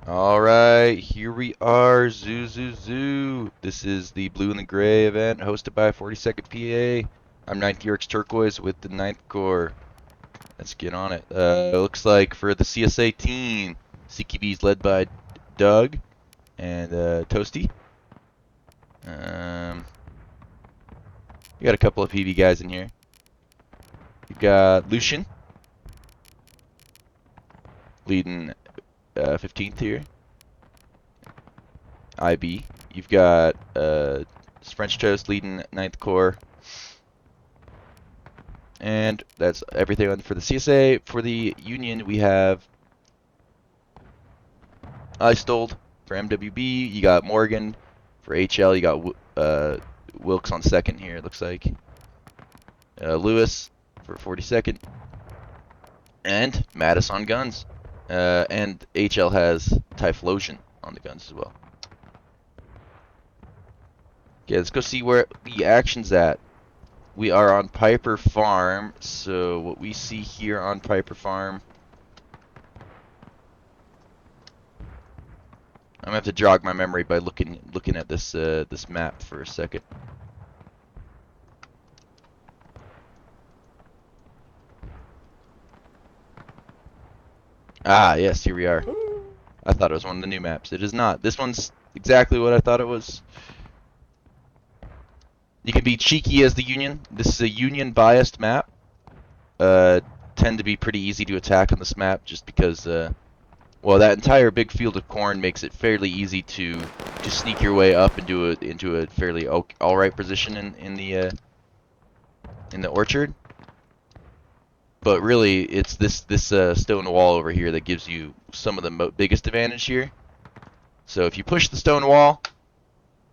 Alright, here we are, Zoo Zoo Zoo. This is the Blue and the Gray event hosted by 42nd PA. I'm Lt.terkoiz with the 9th Corps. Let's get on it. It looks like for the CSA team, CQB is led by Doug and Toasty. We got a couple of PB guys in here. We've got Lucian leading 15th here. IB. You've got French Toast leading 9th Corps. And that's everything for the CSA. For the Union, we have Eistold for MWB. You got Morgan for HL. You got Wilkes on second here, it looks like. Lewis for 42nd. And Mattis on guns. And HL has Typhlosion on the guns as well. Okay, let's go see where the action's at. We are on Piper Farm, so what we see here on Piper Farm, I'm gonna have to jog my memory by looking at this this map for a second. Ah, yes, here we are. I thought it was one of the new maps. It is not. This one's exactly what I thought it was. You can be cheeky as the Union. This is a Union-biased map. Tend to be pretty easy to attack on this map just because, well, that entire big field of corn makes it fairly easy to sneak your way up into a fairly alright position in the orchard. But really, it's this stone wall over here that gives you some of the biggest advantage here. So if you push the stone wall,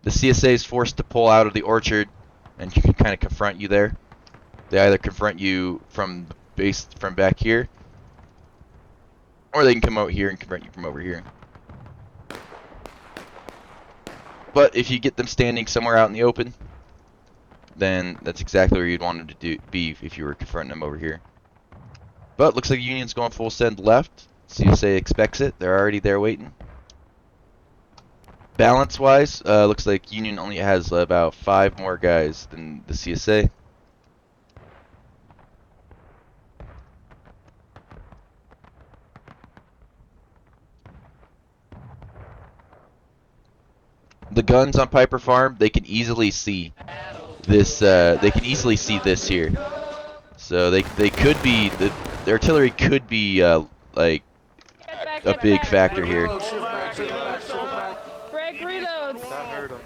the CSA is forced to pull out of the orchard, and can kind of confront you there. They either confront you from back here, or they can come out here and confront you from over here. But if you get them standing somewhere out in the open, then that's exactly where you'd want them to be if you were confronting them over here. But looks like Union's going full send left. CSA expects it. They're already there waiting. Balance-wise, looks like Union only has about 5 more guys than the CSA. The guns on Piper Farm, they can easily see this. They can easily see this here. So they could be the artillery could be like a big factor here. Break reloads. That hurt him.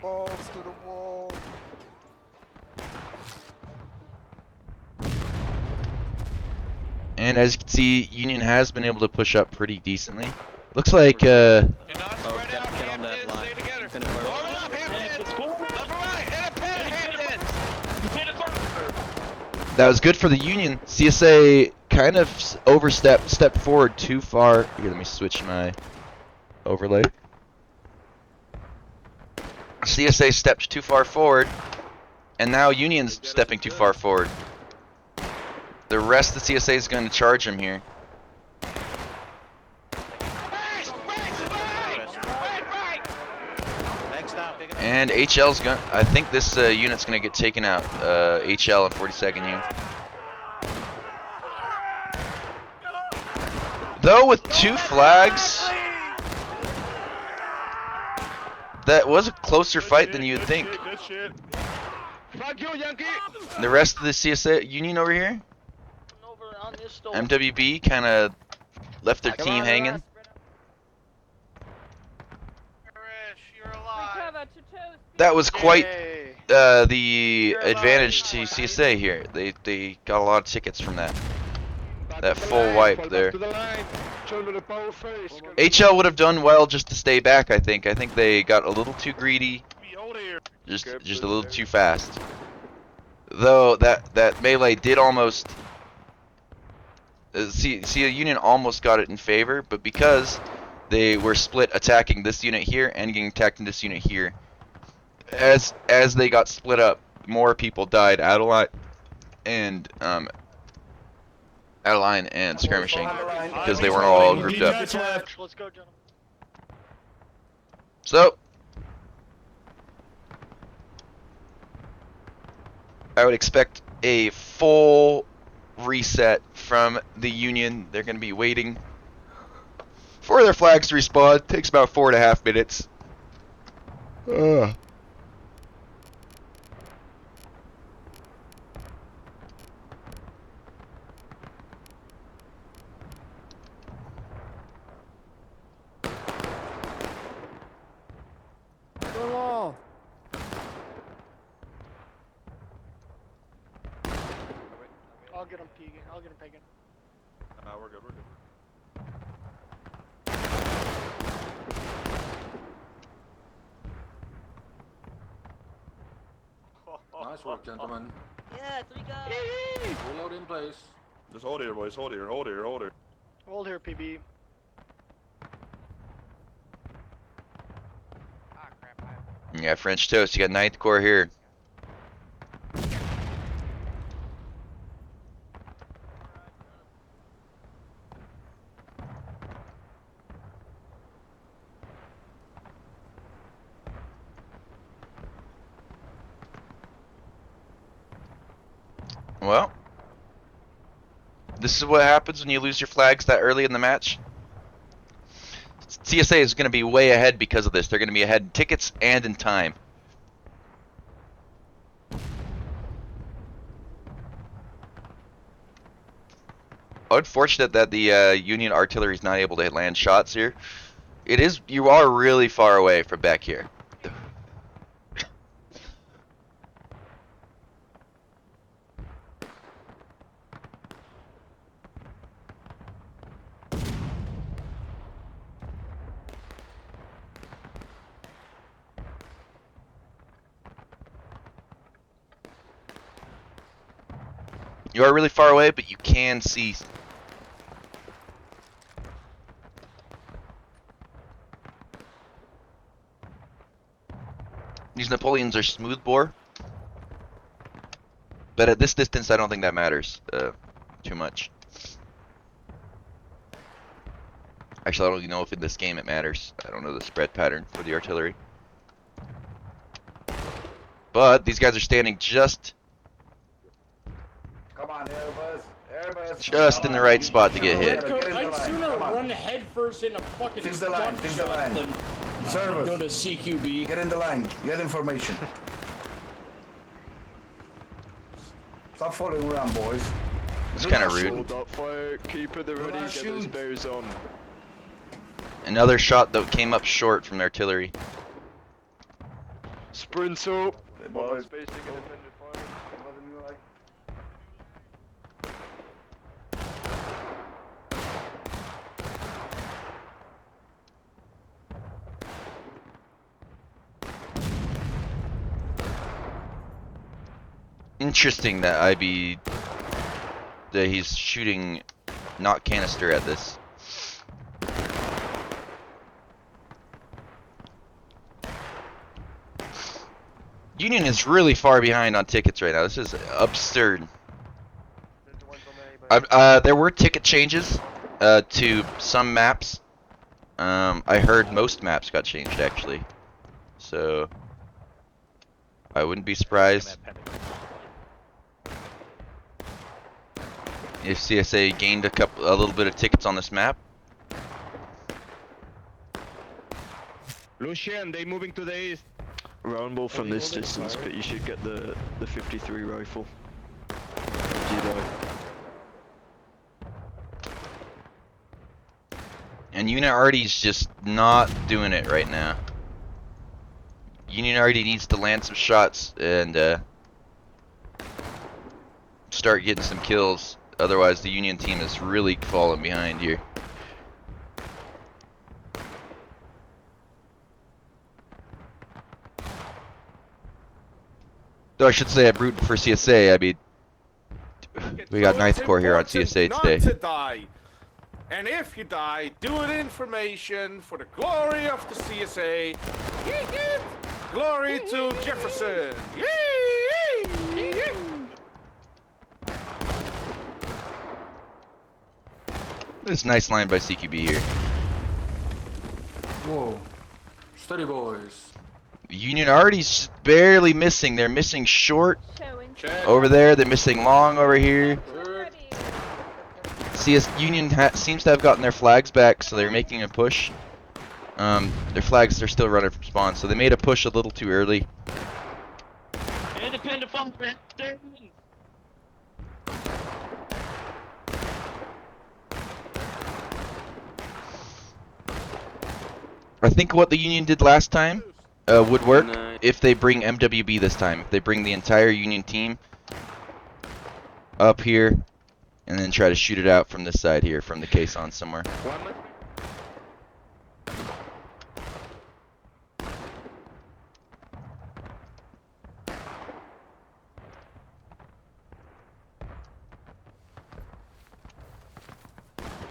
Balls to the wall. And as you can see, Union has been able to push up pretty decently. Looks like that was good for the Union. CSA kind of stepped forward too far. Here, let me switch my overlay. CSA stepped too far forward, and now Union's stepping too far forward. The rest of the CSA is going to charge him here. And HL's going. I think this unit's going to get taken out. HL and 42nd unit. Though with 2 flags, that was a closer fight than you'd think. The rest of the CSA Union over here, MWB kind of left their team hanging. That was quite the advantage to CSA here. They got a lot of tickets from that full wipe there. HL would have done well just to stay back. I think they got a little too greedy, just a little too fast. Though that melee did almost see a Union almost got it in favor, but because they were split attacking this unit here and getting attacked in this unit here, as they got split up, more people died out of line, and out of line and skirmishing line. because they weren't all grouped up. Let's go, gentlemen. So, I would expect a full reset from the Union. They're going to be waiting for their flags to respawn. Takes about 4.5 minutes. Go on. I'll get him peeking. I'll get him pegging. Nah, we're good, we're good. Nice work, gentlemen. Yeah, 3 guys. Reload in place. Just hold here, boys. Hold here, hold here, hold here. Hold here, PB. Yeah, French toast. You got 9th Corps here. Well, this is what happens when you lose your flags that early in the match. CSA is going to be way ahead because of this. They're going to be ahead in tickets and in time. Unfortunate that the Union artillery is not able to land shots here. You are really far away from back here. You are really far away, but you can see. These Napoleons are smoothbore, but at this distance, I don't think that matters too much. Actually, I don't even know if in this game it matters. I don't know the spread pattern for the artillery. But these guys are standing just Come on, Airbus. Airbus. just in the right spot to get hit. I'd sooner run head first in a fucking Fix the line, fix the line. than Service. go to CQB. Get in the line. Get information. Stop following around, boys. It's kind of rude. Hold up, fire. Keep it ready. Get those bears on. Another shot that came up short from the artillery. Sprint up. Boys. Spacing independent fire. Interesting that that he's shooting not canister at this. Union is really far behind on tickets right now. This is absurd. There were ticket changes to some maps. I heard most maps got changed actually, so I wouldn't be surprised if CSA gained a little bit of tickets on this map. Lucien, they moving to the east. Round ball from this distance, but you should get the 53 rifle. And Union Arty's just not doing it right now. Union Arty needs to land some shots and start getting some kills. Otherwise, the Union team is really falling behind here. Though I should say I'm rooting for CSA. I mean, we got 9th Corps here on CSA today. Not to die. And if you die, do it information for the glory of the CSA. Glory to Jefferson. This is a nice line by CQB here. Whoa. Steady, boys. The Union already barely missing. They're missing short Showing. Check. over there. They're missing long over here. Good. CS Union seems to have gotten their flags back, so they're making a push. Their flags are still running from spawn, so they made a push a little too early. Independent from I think what the Union did last time would work if they bring MWB this time. If they bring the entire Union team up here and then try to shoot it out from this side here, from the caisson somewhere.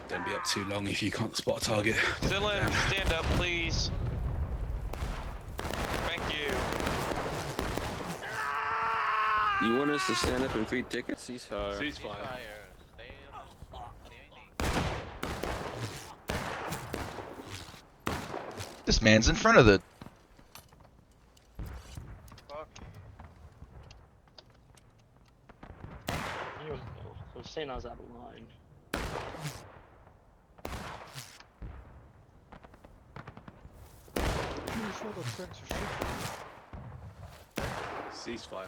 Don't be up too long if you can't spot a target. Dylan, stand up, please. Thank you. You want us to stand up and free tickets? Ceasefire. Ceasefire. This man's in front of the... I was saying I was out of line. Ceasefire.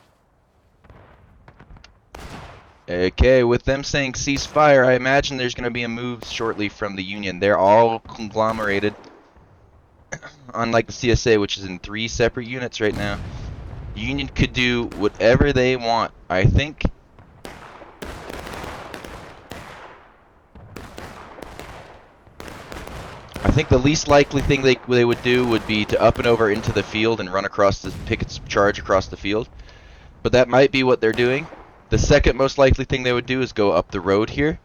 Okay, with them saying ceasefire, I imagine there's going to be a move shortly from the Union. They're all conglomerated. Unlike the CSA, which is in 3 separate units right now. Union could do whatever they want. I think... the least likely thing they would do would be to up and over into the field and run across the pickets charge across the field. But that might be what they're doing. The second most likely thing they would do is go up the road here.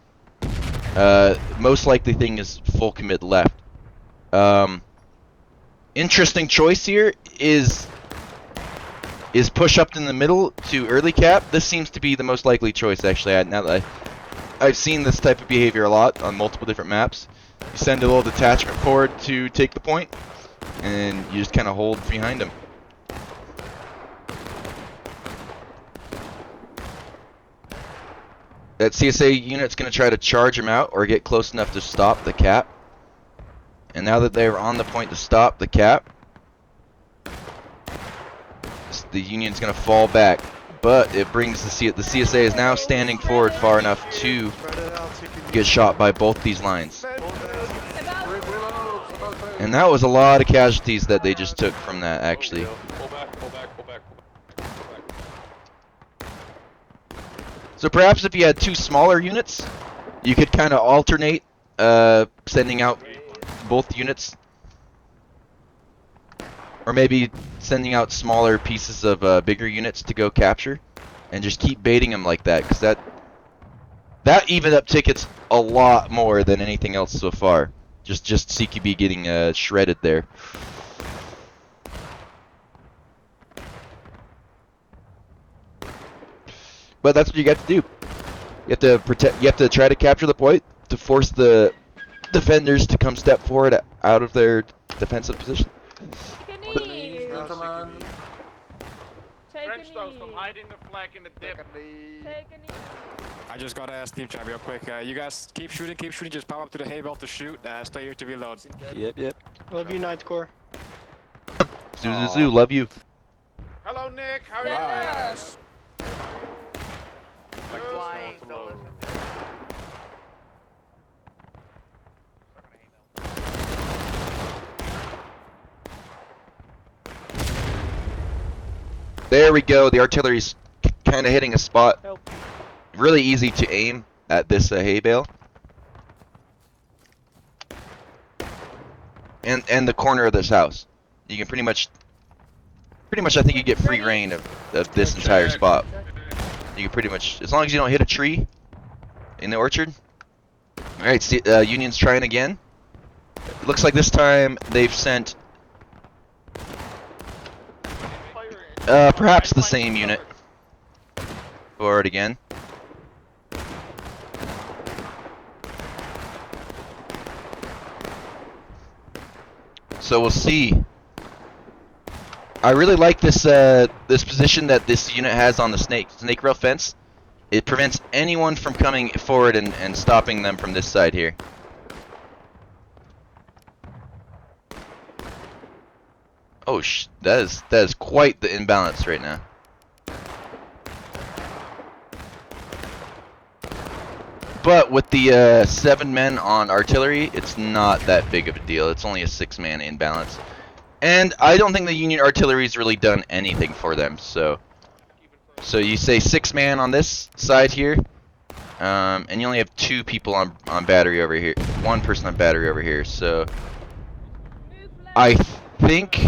Most likely thing is full commit left. Interesting choice here is push up in the middle to early cap. This seems to be the most likely choice actually. Now that I've seen this type of behavior a lot on multiple different maps. You send a little detachment forward to take the point, and you just kind of hold behind them. That CSA unit's going to try to charge them out or get close enough to stop the cap. And now that they're on the point to stop the cap, the Union's going to fall back. But it brings the CSA is now standing forward far enough to get shot by both these lines. And that was a lot of casualties that they just took from that, actually. Pull back, pull back, pull back, pull back. So perhaps if you had 2 smaller units, you could kind of alternate sending out both units. Or maybe sending out smaller pieces of bigger units to go capture. And just keep baiting them like that, because that evened up tickets a lot more than anything else so far. Just CQB getting shredded there. But that's what you got to do. You have to protect. You have to try to capture the point to force the defenders to come step forward out of their defensive position. Gentlemen. French toast, I'm hiding the flag in the dip. I just gotta ask Team Chat real quick. You guys keep shooting, just pop up to the hay bale to shoot. Stay here to reload. Yep. Love you, Ninth Corps. Zoo, love you. Hello, Nick. How are you? Flying. There we go. The artillery's kind of hitting a spot. Help. Really easy to aim at this hay bale. And the corner of this house. You can pretty much I think you get free reign of this entire spot. You can pretty much, as long as you don't hit a tree in the orchard. Alright, Union's trying again. It looks like this time they've sent perhaps the same unit forward again. So we'll see. I really like this this position that this unit has on the snake rail fence. It prevents anyone from coming forward and stopping them from this side here. Oh, that is quite the imbalance right now. But with the 7 men on artillery, it's not that big of a deal. It's only a 6-man imbalance. And I don't think the Union artillery's really done anything for them. So you say 6-man on this side here, and you only have 2 people on battery over here. 1 person on battery over here. So I think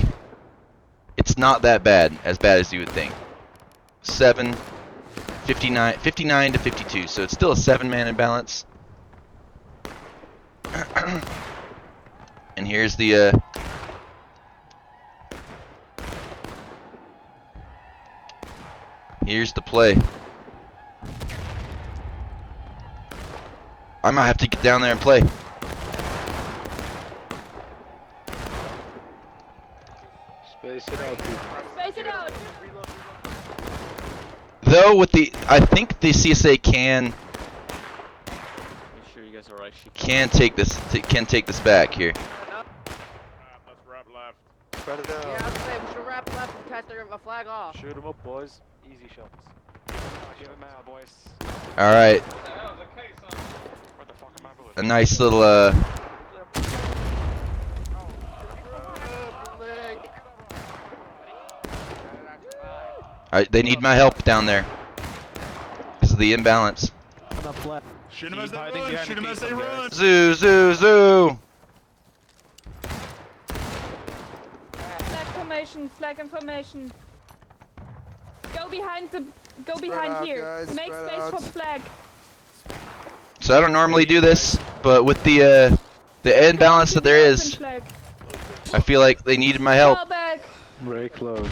it's not that bad as you would think. 59 to 52, so it's still a 7-man imbalance. And here's the play. I might have to get down there and play. Space it out, dude. Space it out. Though with I think the CSA can Make sure you guys are right. can take this back here. Let's wrap left. Spread it out. Yeah, I was saying we should wrap left and cast a flag off. Shoot them up, boys. Easy shots. Give them out, boys. All right, Where the fuck am I bullets? a nice little they need my help down there because of the imbalance. Shoot him as they run. Shoot him as they run. Zoo, zoo, zoo. Flag formation, flag information. Go behind here. Make space for flag. So I don't normally do this, but with the imbalance that there is, I feel like they needed my help. Fall back. Very close.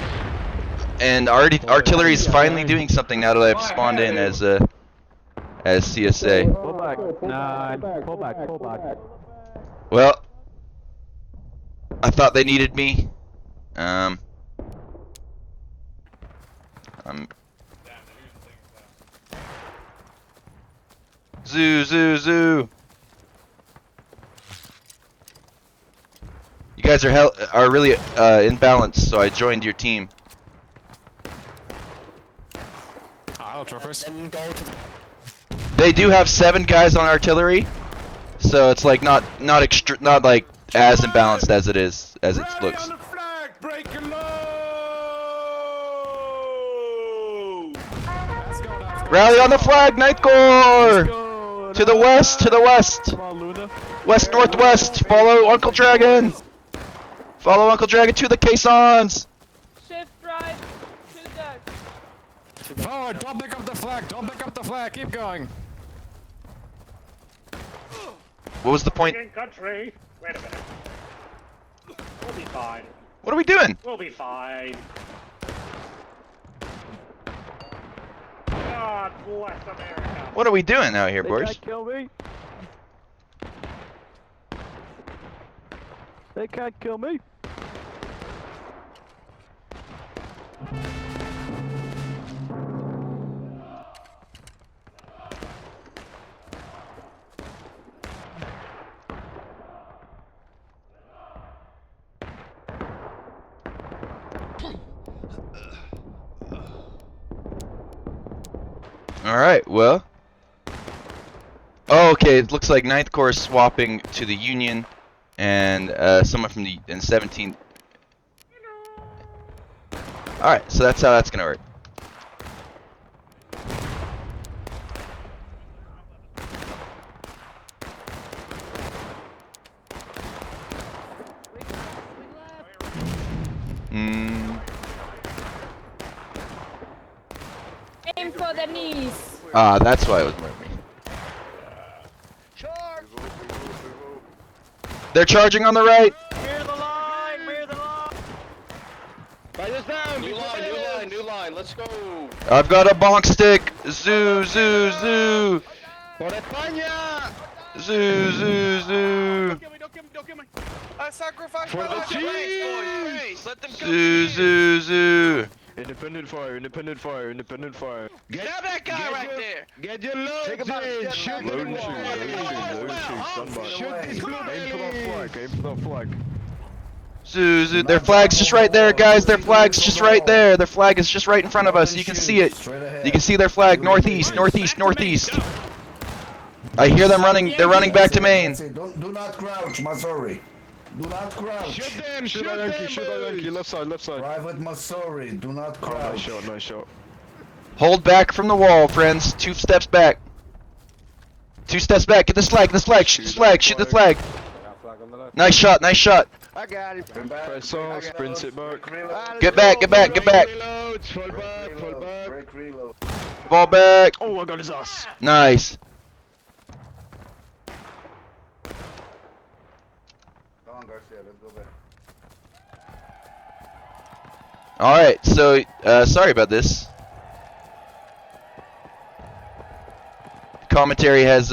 And artillery is finally doing something now that I've spawned in as CSA. Pull back. Nah, pull back. Well, I thought they needed me. Zoo, zoo, zoo. You guys are really imbalanced, so I joined your team. They do have 7 guys on artillery, so it's like not like as imbalanced as it looks. On the flag, break low. Rally on the flag, Ninth Corps! To the west, west northwest. Follow Uncle Dragon. To the caissons. Shift right to the duck. Forward, don't pick up the flag, keep going. What was the point? Country. Wait a minute. We'll be fine. What are we doing? We'll be fine. God bless America. What are we doing out here, boys? Kill me. They can't kill me. Alright, well. Oh, okay, it looks like 9th Corps is swapping to the Union, and someone from the 17th. Alright, so that's how that's gonna work. Aim for the knees. Ah, that's why it was moving. Charge. They're charging on the right. Clear the line. Fight us down! New line, let's go! I've got a bonk stick. Zoo, zoo, zoo. Por España! Zoo, zoo, zoo. don't kill me. I sacrificed For my the life. team! Praise. Let them go. Zoo, zoo, zoo. Independent fire, independent fire, independent fire. Grab that guy right there. Get your loads in! Shoot Load the and shoot, load and stand by. Shoot Aim for that flag, aim for that flag. Zoo, zoo. Their flag's just right there, guys. Their flag's just right there. Their flag is just right in front of us. You can see it. You can see their flag. Northeast, northeast, northeast. I hear them running. They're running back to main. Do not crouch, Missouri. Do not crouch. Shoot them, shoot them, shoot them. Left side, left side. Private Missouri, do not Oh, crouch. nice shot, nice shot. Hold back from the wall, friends. 2 steps back. 2 steps back. Get this flag. This flag. Shoot this flag. Shoot the flag. Nice shot. Nice shot. I got it. Press on, sprint it back. Get back. Get back. Get back. Reload, fall back, fall back. Break reload. Ball back. Oh, I got his ass. Nice. Come on, Garcia, let's go back. All right. So, sorry about this. Commentary has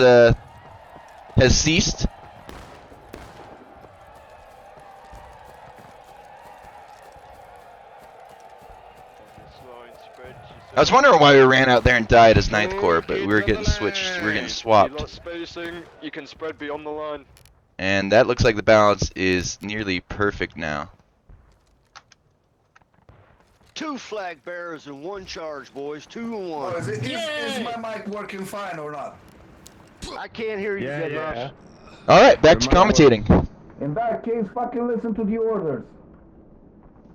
ceased. I was wondering why we ran out there and died as 9th Corps, but we were getting switched. We were getting swapped. You lost spacing, you can spread beyond the line. And that looks like the balance is nearly perfect now. 2 flag bearers and 1 charge, boys. 2 and 1. Oh, is my mic working fine or not? I can't hear you good enough. All right, back to commentating. In that case, fucking listen to the orders.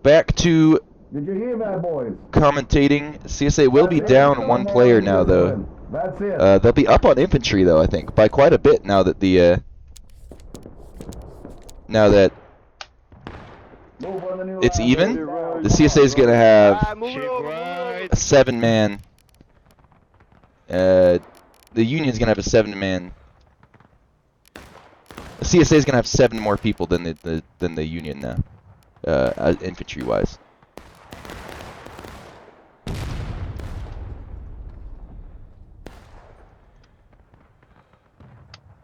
Back to Did you hear that, boys? commentating. CSA will be down 1 player now, though. That's it. They'll be up on infantry, though. I think by quite a bit now that the Move on the new it's line. even. The CSA is gonna have a 7-man. The Union's gonna have a 7-man. The CSA is gonna have 7 more people than the Union now, infantry-wise.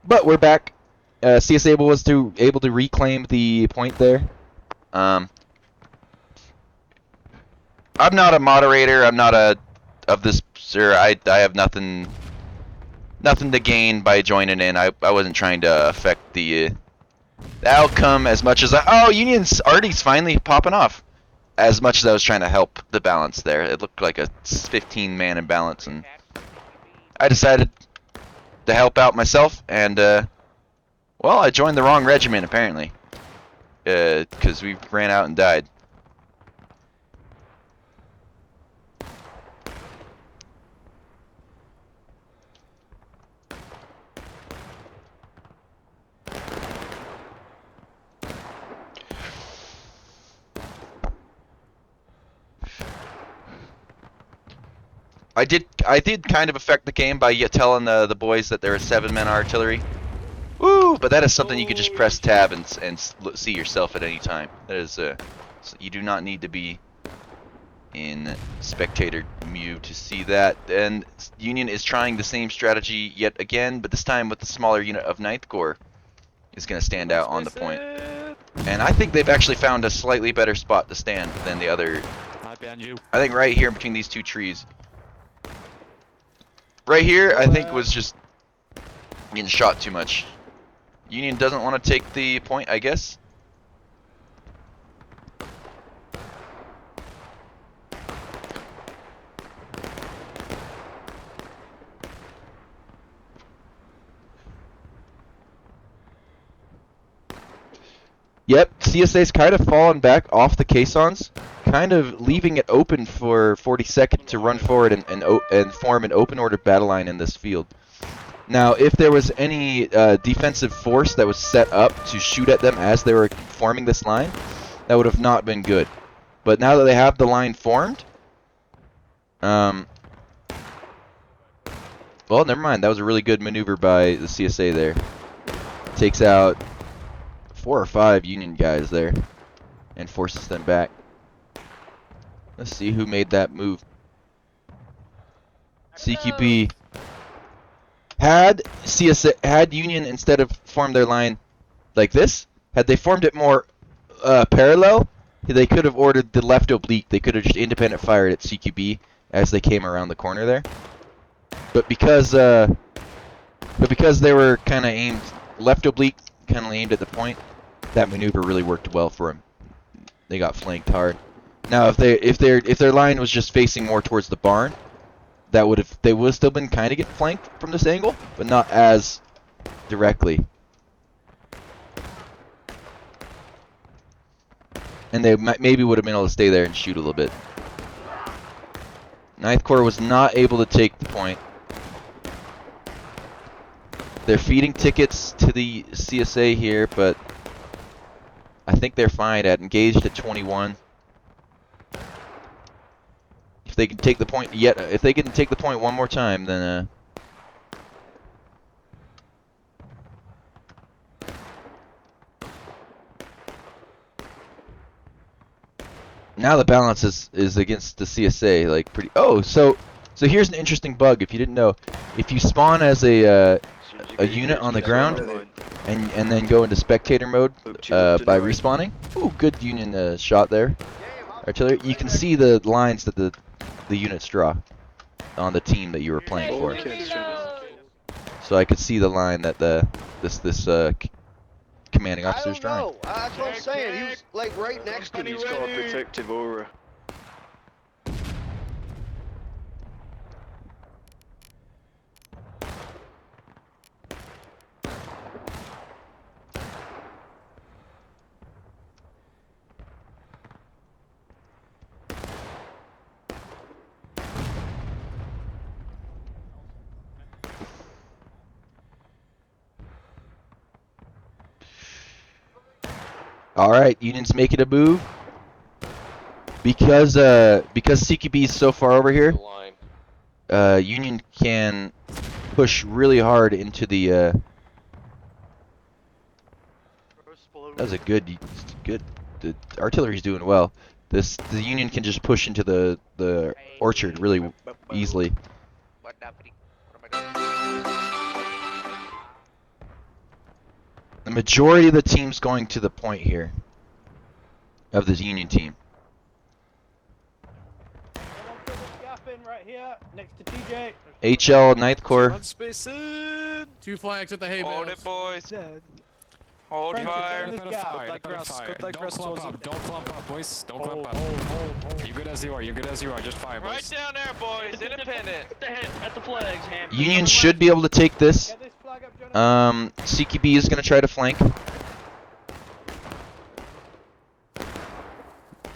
But we're back. CSA was able to reclaim the point there. I'm not a moderator. I'm not of this, sir. I have nothing to gain by joining in. I wasn't trying to affect the outcome as much as Union's Artie's finally popping off. As much as I was trying to help the balance there, it looked like a 15-man imbalance, and I decided to help out myself. And well, I joined the wrong regiment apparently, because we ran out and died. I did kind of affect the game by telling the boys that there are 7-men artillery. Woo! But that is something you can just press tab and see yourself at any time. That is so you do not need to be in spectator mute to see that. And Union is trying the same strategy yet again, but this time with the smaller unit of 9th Corps is going to stand out on the point. And I think they've actually found a slightly better spot to stand than the other. I think right here between these 2 trees. Right here, I think was just getting shot too much. Union doesn't want to take the point, I guess. Yep, CSA's kind of fallen back off the caissons, kind of leaving it open for 42nd to run forward and form an open order battle line in this field. Now, if there was any defensive force that was set up to shoot at them as they were forming this line, that would have not been good. But now that they have the line formed, well, never mind. That was a really good maneuver by the CSA there. Takes out 4 or 5 Union guys there and forces them back. Let's see who made that move. CQB. Had Union instead of formed their line like this, Had they formed it more parallel, they could have ordered the left oblique. They could have just independent fired at CQB as they came around the corner there. But because they were kind of aimed left oblique, kind of aimed at the point, that maneuver really worked well for them. They got flanked hard. Now, if their line was just facing more towards the barn, they would have still been kind of getting flanked from this angle, but not as directly. And they maybe would have been able to stay there and shoot a little bit. 9th Corps was not able to take the point. They're feeding tickets to the CSA here, but I think they're fine at engaged at 21. If they can take the point if they can take the point one more time, then now the balance is against the CSA, like pretty. Oh, so here's an interesting bug. If you didn't know, if you spawn as a unit on the ground and then go into spectator mode by respawning. Ooh, good Union shot there. Artillery. You can see the lines that the units draw on the team that you were playing for. So I could see the line that this commanding officer's drawing. I don't know. That's what I'm saying. He was like right next to me. He's got a protective aura. All right, Union's making a move because CQB is so far over here. Union can push really hard into the. That was a good. The artillery's doing well. The Union can just push into the orchard really easily. The majority of the team's going to the point here of this Union team. Right here, next to TJ. HL 9th Corps. 2 flags at the hay bales. Hold it, boys. Hold fire. Don't clump up, boys. Don't clump up. You're good as you are. You're good as you are. Just fire, boys. Right down there, boys. Independent. At the flags, hand. Union should be able to take this. CQB is going to try to flank.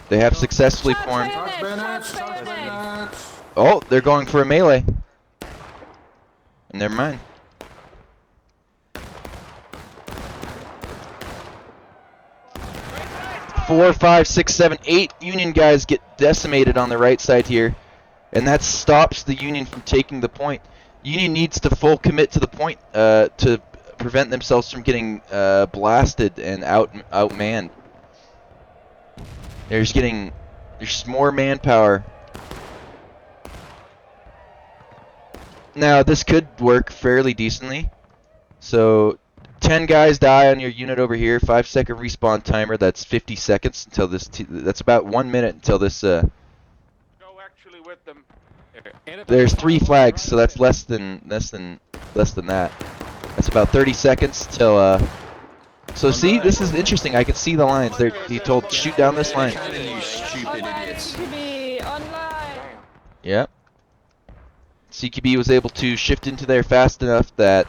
They have successfully formed. Oh, they're going for a melee. Never mind. Four, 5, 6, 7, 8 Union guys get decimated on the right side here, and that stops the Union from taking the point. Union needs to full commit to the point to prevent themselves from getting blasted and outmanned. There's more manpower. Now this could work fairly decently. So 10 guys die on your unit over here. 5-second respawn timer. That's 50 seconds until this. That's about 1 minute until this. Go actually with them. There's 3 flags, so that's less than that. That's about 30 seconds till. So see, this is interesting. I can see the lines. He told shoot down this line. You stupid idiots. Yep. CQB was able to shift into there fast enough that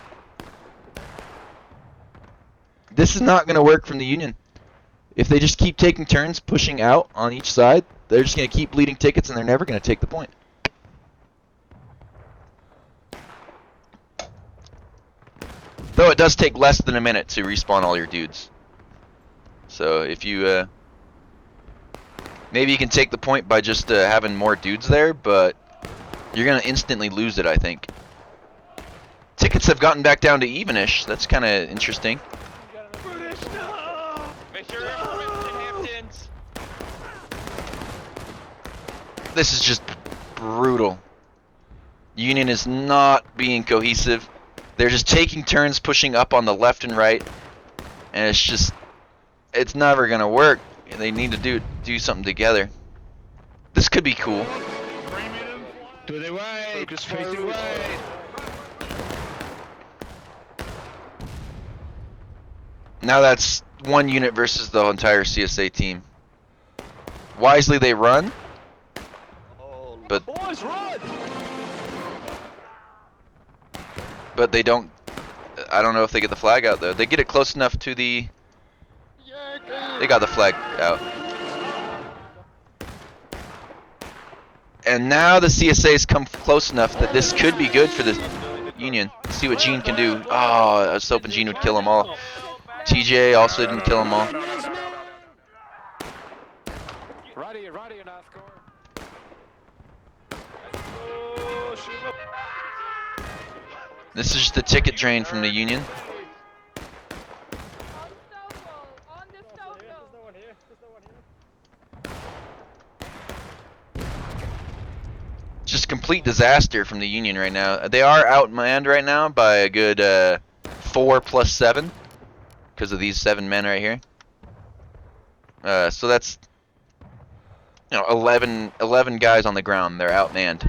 this is not going to work from the Union. If they just keep taking turns pushing out on each side, they're just going to keep bleeding tickets and they're never going to take the point. Though it does take less than a minute to respawn all your dudes. So if you maybe you can take the point by just having more dudes there, but you're going to instantly lose it, I think. Tickets have gotten back down to evenish. That's kind of interesting. Make sure everyone's in Hamptons. This is just brutal. Union is not being cohesive. They're just taking turns pushing up on the left and right. And it's just it's never gonna work. They need to do something together. This could be cool. To the right, facing right. Now that's one unit versus the entire CSA team. Wisely they run, but Boys, run! but they don't. I don't know if they get the flag out though. They get it close enough to the. They got the flag out. And now the CSA's come close enough that this could be good for the Union. Let's see what Gene can do. Oh, I was hoping Gene would kill them all. TJ also didn't kill them all. Ready, North Core. This is just the ticket drain from the Union. Just complete disaster from the Union right now. They are outmanned right now by a good 4 plus 7 because of these 7 men right here. So that's 11 guys on the ground. They're outmanned.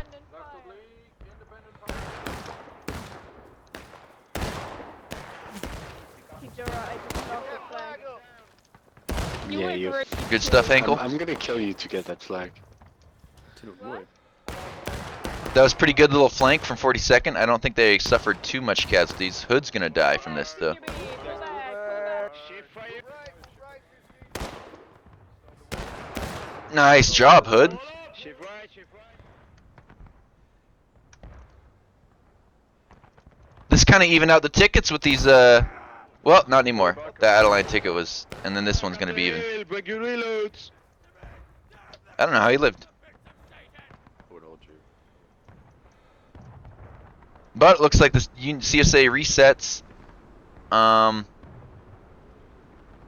Yeah, you. Good stuff, Ankle. I'm gonna kill you to get that flag. That was pretty good little flank from 42nd. I don't think they suffered too much casualties. Hood's gonna die from this though. Nice job, Hood. This kind of evened out the tickets with these, well, not anymore. The Adeline ticket was, and then this one's gonna be even. I don't know how he lived. But it looks like this CSA resets.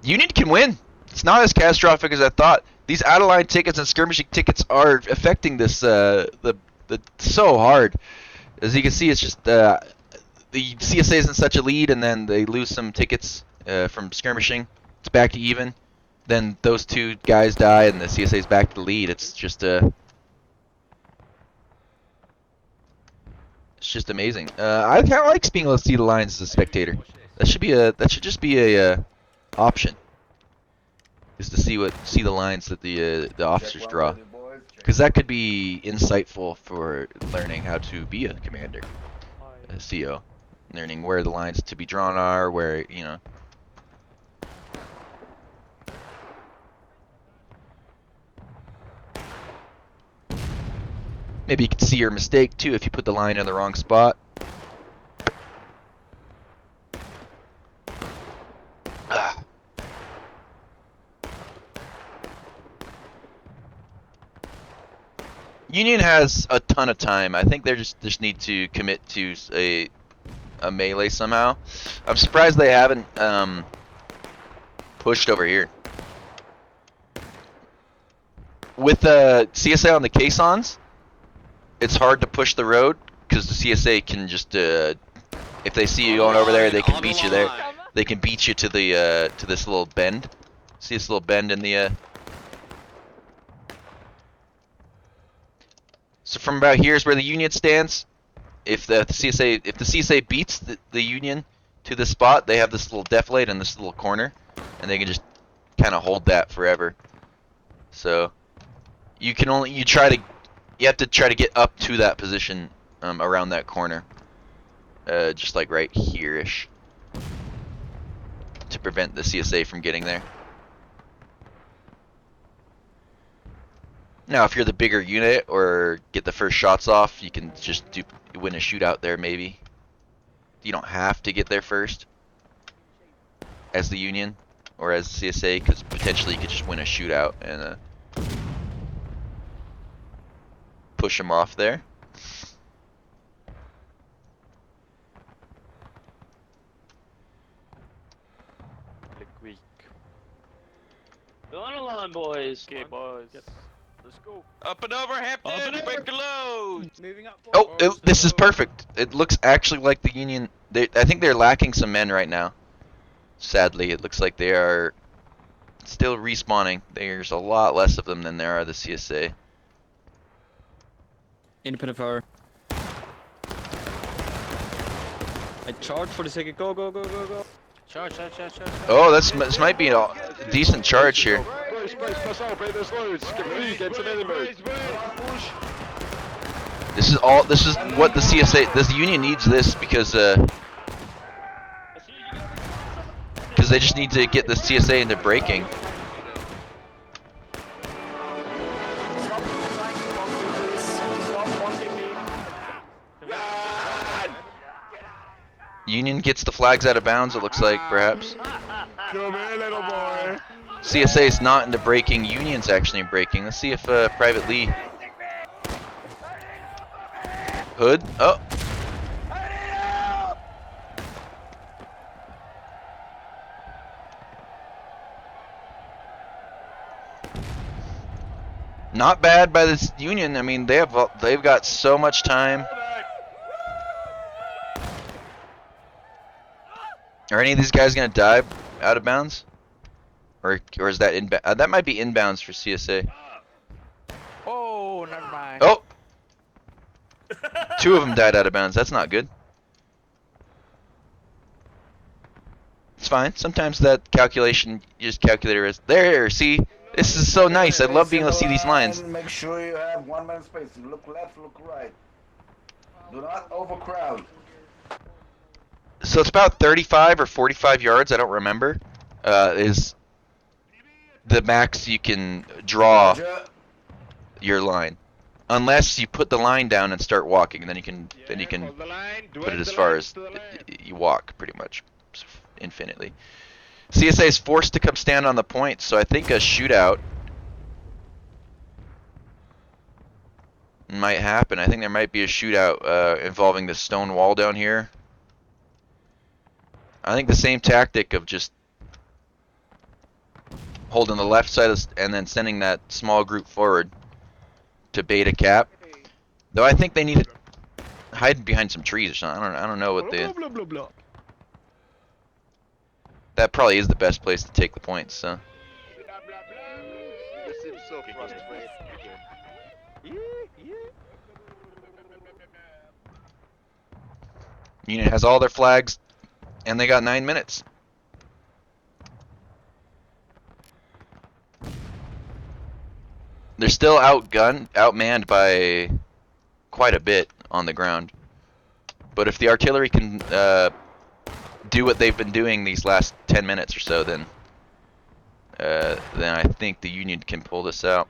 Union can win. It's not as catastrophic as I thought. These out-of-line tickets and skirmishing tickets are affecting this so hard. As you can see, it's just the CSA is in such a lead, and then they lose some tickets from skirmishing. It's back to even. Then those 2 guys die, and the CSA is back to the lead. It's just it's just amazing. I kind of like being able to see the lines as a spectator. That should just be a option. Is to see the lines that the officers draw, because that could be insightful for learning how to be a commander, a CO, learning where the lines to be drawn are, where Maybe you can see your mistake too if you put the line in the wrong spot. Union has a ton of time. I think they just need to commit to a melee somehow. I'm surprised they haven't pushed over here. With the CSA on the caissons, it's hard to push the road because the CSA can just if they see you going over there, they can beat you there. They can beat you to the to this little bend. See this little bend in the So from about here is where the Union stands. If the CSA beats the Union to this spot, they have this little defilade in this little corner, and they can just kind of hold that forever. So you have to try to get up to that position around that corner, just like right here-ish, to prevent the CSA from getting there. Now, if you're the bigger unit or get the first shots off, you can just win a shootout there, maybe. You don't have to get there first as the Union or as the CSA, because potentially you could just win a shootout and push them off there. Weak. Go on a line, boys. Okay, boys. Let's go. Up and over, Hampton. Break a load. Moving up. Oh, this is perfect. It looks actually like the Union. I think they're lacking some men right now. Sadly, it looks like they are still respawning. There's a lot less of them than there are the CSA. Independent fire. I charge for the second. Go, go, go, go, go. Charge. Oh, this might be a decent charge here. Boys, press out, play this loads. Get free, get some enemy. This is what the CSA, the Union needs this because they just need to get the CSA into breaking. Union gets the flags out of bounds, it looks like, perhaps. Come here, little boy. CSA is not into breaking, Union's actually in breaking. Let's see if Private Lee... Hood? Oh! Not bad by this Union. I mean, they've got so much time. Are any of these guys gonna dive out of bounds, or is that inbound? That might be inbounds for CSA. Oh, never mind. Oh, 2 of them died out of bounds. That's not good. It's fine. Sometimes that calculation, you just calculator is there. See, this is so nice. I love being able to see these lines. Make sure you have 1 man spacing. Look left, look right. Do not overcrowd. So it's about 35 or 45 yards, I don't remember, is the max you can draw your line. Unless you put the line down and start walking, and then you can put it as far as you walk, pretty much, infinitely. CSA is forced to come stand on the point, so I think a shootout might happen. I think there might be a shootout involving the stone wall down here. I think the same tactic of just holding the left side and then sending that small group forward to bait a cap. Though I think they need to hide behind some trees or something. I don't know what they. That probably is the best place to take the points. So. Union has all their flags. And they got 9 minutes. They're still outmanned by quite a bit on the ground. But if the artillery can do what they've been doing these last 10 minutes or so, then I think the Union can pull this out.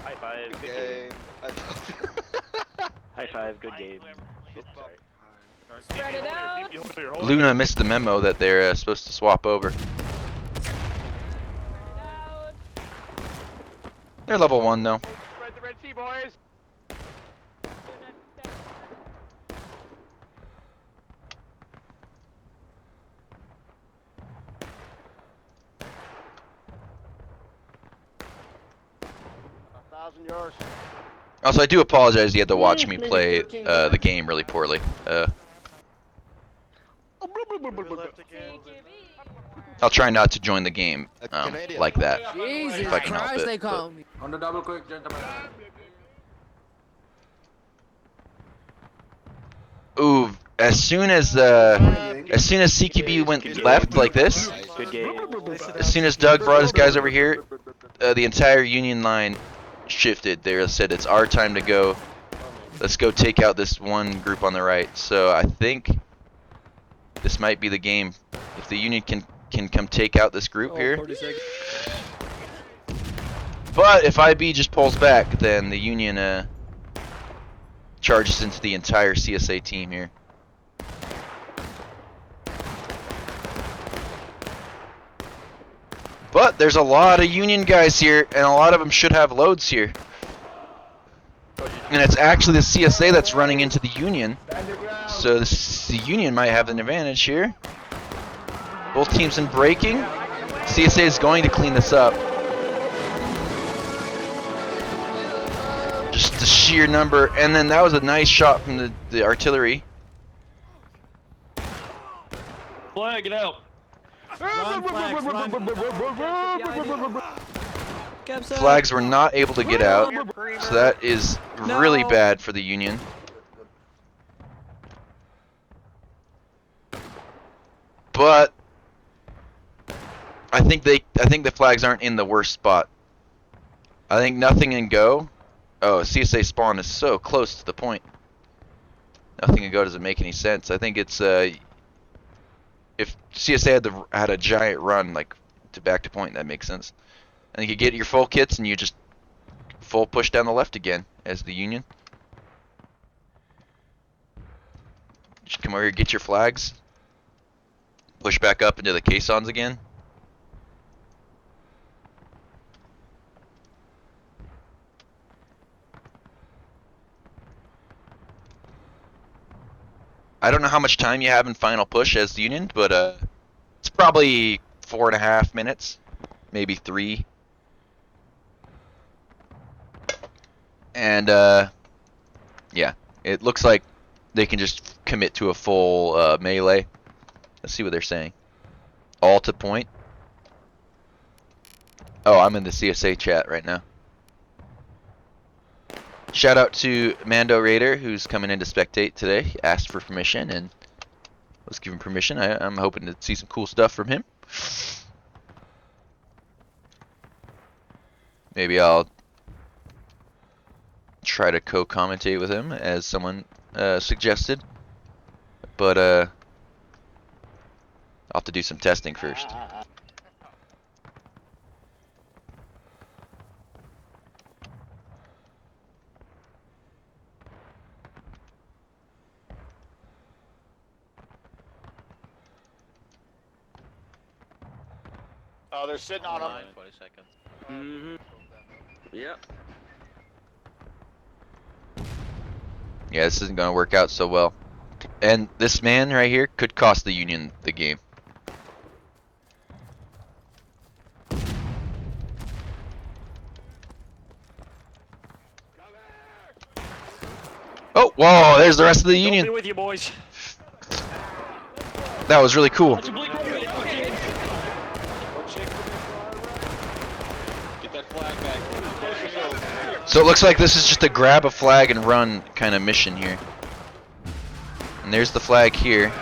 High five, good game. High five, good game. Spread it out. Luna missed the memo that they're supposed to swap over. They're level 1 though. Spread the Red Sea, boys. Yours. Also, I do apologize you had to watch me play the game really poorly. I'll try not to join the game like that. Jesus if I can help Christ, it, they but- call me. On the double quick, gentlemen. Ooh, as soon as CQB went left like this, Good game. as soon as Doug brought his guys over here, the entire Union line shifted. They said it's our time to go. Let's go take out this one group on the right. So I think this might be the game. If the Union can come take out this group here. But if IB just pulls back, then the Union charges into the entire CSA team here. But there's a lot of Union guys here, and a lot of them should have loads here. And it's actually the CSA that's running into the Union. So the Union might have an advantage here. Both teams in breaking. CSA is going to clean this up. Just the sheer number. And then that was a nice shot from the artillery. Flag it out. Run, flags, run. Flags were not able to get out, so that is really bad for the Union. But I think the flags aren't in the worst spot. I think nothing and go. Oh, CSA spawn is so close to the point. Nothing and go doesn't make any sense. I think it's if CSA had a giant run like to back to point, that makes sense. And you get your full kits and you just full push down the left again as the Union. Just come over here, get your flags. Push back up into the caissons again. I don't know how much time you have in final push as the Union, but it's probably 4.5 minutes, maybe 3. And yeah, it looks like they can just commit to a full melee. Let's see what they're saying. All to point. Oh, I'm in the CSA chat right now. Shout out to Mando Raider, who's coming in to spectate today. He asked for permission and was given permission. I'm hoping to see some cool stuff from him. Maybe I'll try to co-commentate with him, as someone suggested. But I'll have to do some testing first. Oh, they're sitting on him. 20 seconds. Mm-hmm. Yep. Yeah, this isn't going to work out so well. And this man right here could cost the Union the game. Oh, whoa, there's the rest of the Union. Be with you, boys. That was really cool. Get that flag back. So it looks like this is just a grab a flag and run kind of mission here. And there's the flag here.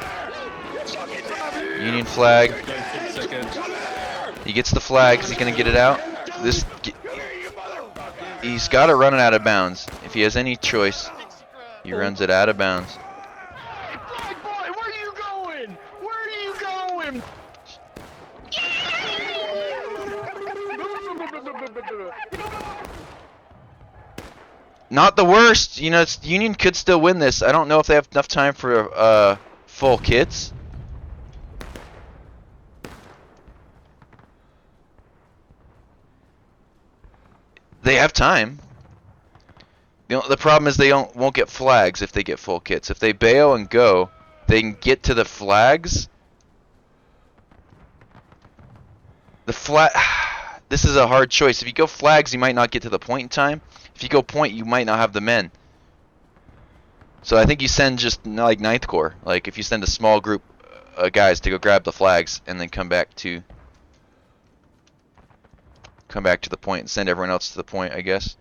Union flag. He gets the flag. Is he going to get it out? He's got to run it out of bounds. If he has any choice, he runs it out of bounds. Flag boy, where are you going? Where are you going? Not the worst. You know, Union could still win this. I don't know if they have enough time for full kits. They have time. The problem is they won't get flags if they get full kits. If they bail and go, they can get to the flags. This is a hard choice. If you go flags, you might not get to the point in time. If you go point, you might not have the men. So I think you send just like 9th Corps. Like if you send a small group of guys to go grab the flags and then come back to the point and send everyone else to the point, I guess.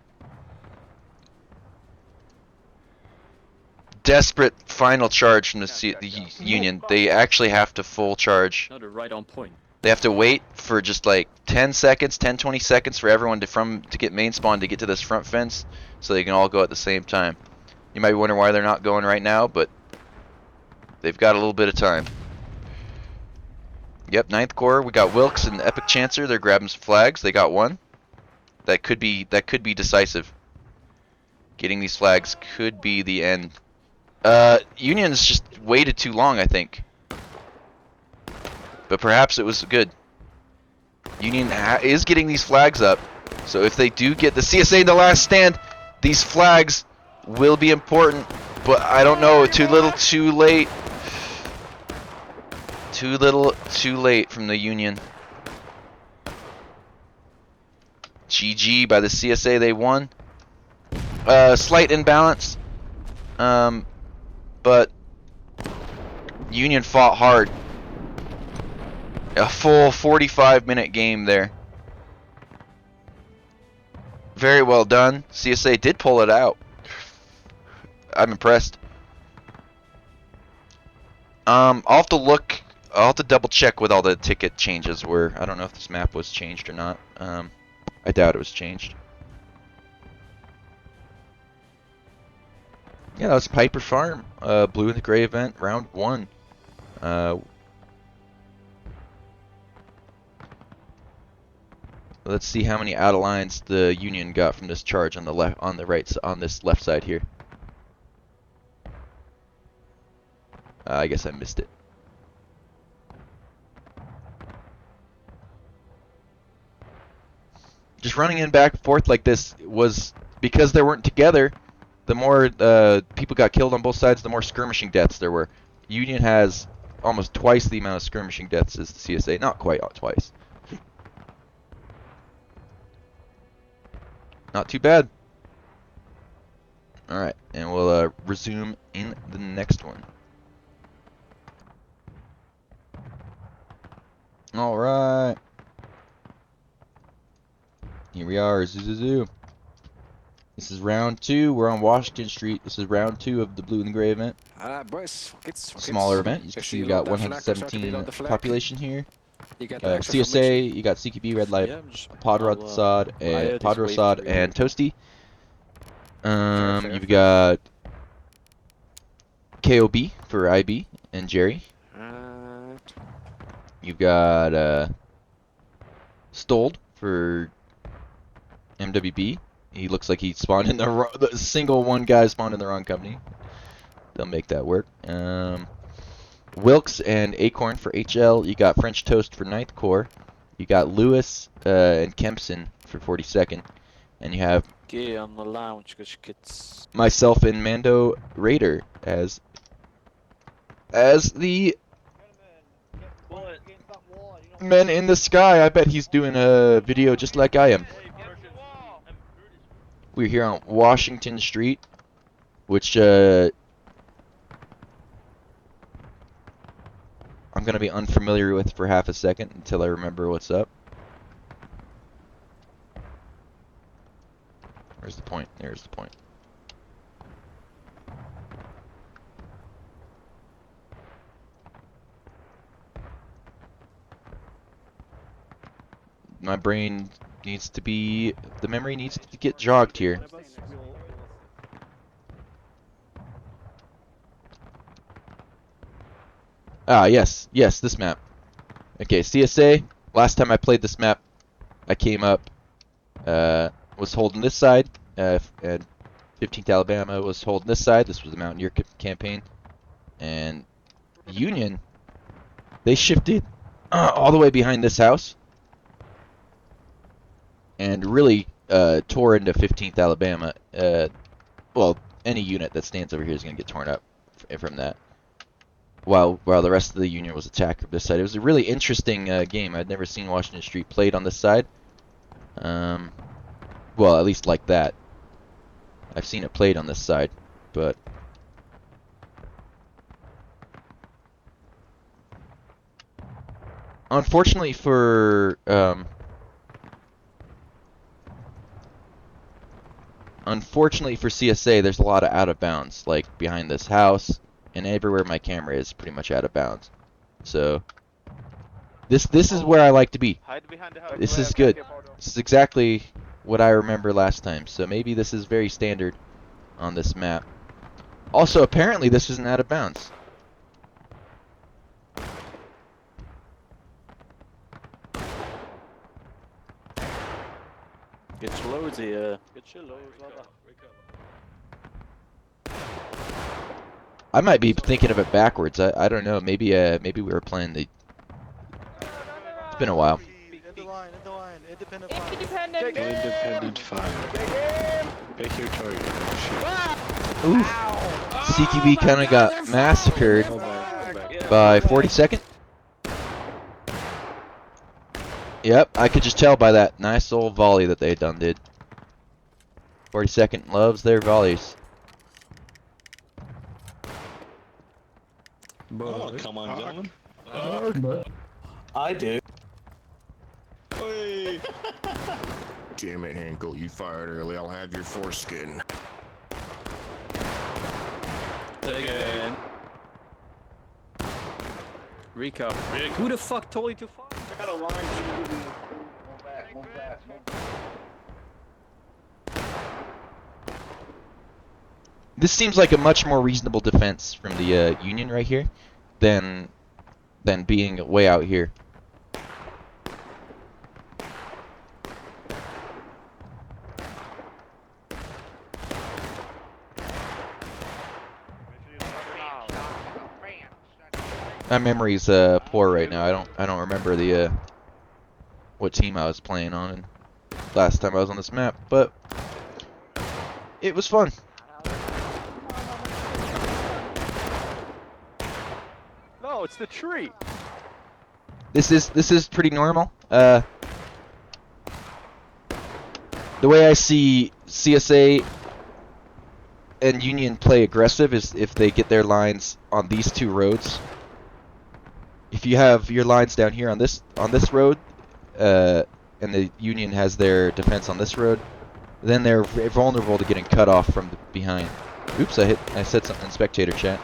Desperate final charge from the Union. They actually have to full charge. No, they're right on point. They have to wait for just like 10 seconds, 10-20 seconds for everyone to get main spawn to get to this front fence so they can all go at the same time. You might be wondering why they're not going right now, but they've got a little bit of time. Yep, 9th Corps, we got Wilkes and Epic Chancer. They're grabbing some flags. They got one. That could be decisive. Getting these flags could be the end. Union's just waited too long, I think. But perhaps it was good. Union is getting these flags up. So if they do get the CSA in the last stand, these flags will be important. But I don't know, too little, too late. Too little, too late from the Union. GG by the CSA, they won. Slight imbalance. But Union fought hard. A full 45-minute game there. Very well done. CSA did pull it out. I'm impressed. I'll have to look. I'll have to double check what all the ticket changes were. I don't know if this map was changed or not. I doubt it was changed. Yeah, that was Piper Farm. Blue and the Gray event, round 1. Let's see how many out of lines the Union got from this charge on the left, on the right, on this left side here. I guess I missed it. Just running in back and forth like this was because they weren't together. The more people got killed on both sides, the more skirmishing deaths there were. Union has almost twice the amount of skirmishing deaths as the CSA. Not quite twice. Not too bad. Alright, and we'll resume in the next one. Alright. Here we are, Zoo. This is round 2. We're on Washington Street. This is round 2 of the Blue and the Gray event. Boys, Smaller event. You can see we got 117 population here. CSA, you got CQB, Red Light, Podrod and Toasty. You've got KOB for IB and Jerry. You've got Stold for MWB. He looks like he spawned in the single one guy spawned in the wrong company. They'll make that work. Wilkes and Acorn for HL. You got French Toast for 9th Corps. You got Lewis and Kempson for 42nd. And you have on the lounge, myself and Mando Raider as the men in the sky. I bet he's doing a video just like I am. We're here on Washington Street, which I'm going to be unfamiliar with for half a second until I remember what's up. Where's the point? There's the point. My brain needs to be, the memory needs to get jogged here. Ah, yes, this map. Okay, CSA, last time I played this map, I came up, was holding this side, and 15th Alabama was holding this side. This was the Mountaineer campaign. And Union, they shifted all the way behind this house and really tore into 15th Alabama. Well, any unit that stands over here is going to get torn up from that. While the rest of the Union was attacked from this side. It was a really interesting game. I'd never seen Washington Street played on this side. Well, at least like that. I've seen it played on this side, but unfortunately for CSA, there's a lot of out of bounds, like behind this house, and everywhere my camera is pretty much out of bounds. So this is where I like to be. This is good. This is exactly what I remember last time. So maybe this is very standard on this map. Also, apparently this isn't out of bounds. Get your loads here. Get your loads. I might be thinking of it backwards. I don't know. Maybe we were playing the. It's been a while. Independent fire. Pick your target. Ooh. CQB kind of got massacred by 42nd. Yep, I could just tell by that nice old volley that they done did. 42nd loves their volleys. Oh, come on, gentlemen. I do. Hey. Damn it, Hankel, you fired early. I'll have your foreskin. Again. Rico. Who the fuck told you to fire? I got a line shooting. Move back, move back, move back. This seems like a much more reasonable defense from the Union right here than being way out here. My memory's poor right now. I don't remember the what team I was playing on and last time I was on this map, but it was fun. No, it's the tree. This is pretty normal. The way I see CSA and Union play aggressive is if they get their lines on these two roads. If you have your lines down here on this road, and the Union has their defense on this road, then they're vulnerable to getting cut off from behind. Oops, I said something in spectator chat.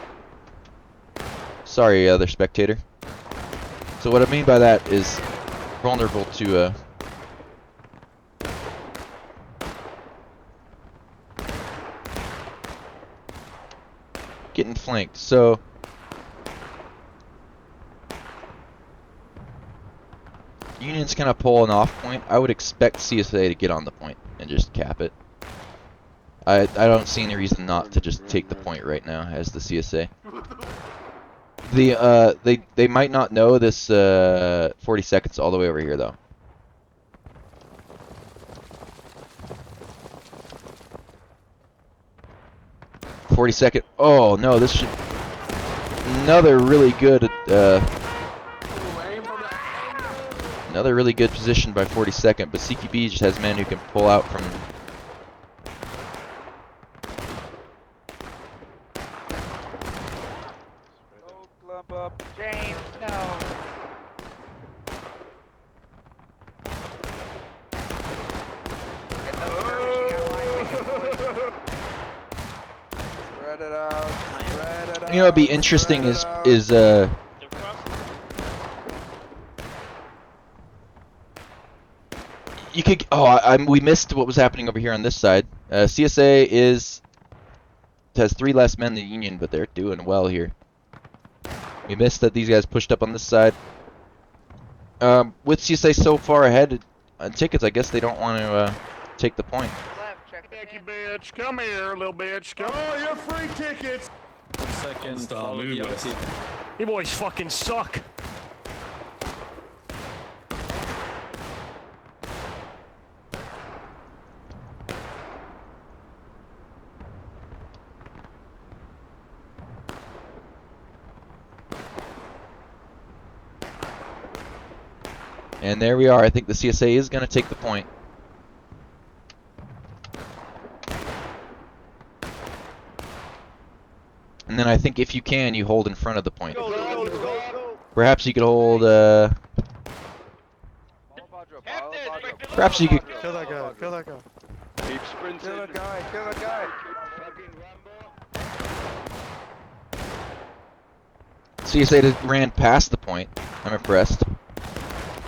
Sorry, other spectator. So what I mean by that is vulnerable to getting flanked. So Union's kind of pull an off point. I would expect CSA to get on the point and just cap it. I don't see any reason not to just take the point right now as the CSA. They might not know this 40 seconds all the way over here though. Oh no, this should another really good position by 42nd, but CQB just has men who can pull out from. James, no. Spread it out. Spread it out. You know, what'd be interesting is you could. Oh, we missed what was happening over here on this side. CSA has 3 less men than the Union, but they're doing well here. We missed that these guys pushed up on this side. With CSA so far ahead on tickets, I guess they don't want to take the point. Thank you, bitch. Come here, little bitch. Come on, you're free tickets. Second, follow the other team. You boys fucking suck. And there we are. I think the CSA is going to take the point. And then I think if you can, you hold in front of the point. Perhaps you could hold, perhaps you could. Kill that guy, kill that guy. Keep sprinting. Kill a guy, kill a guy. CSA just ran past the point. I'm impressed.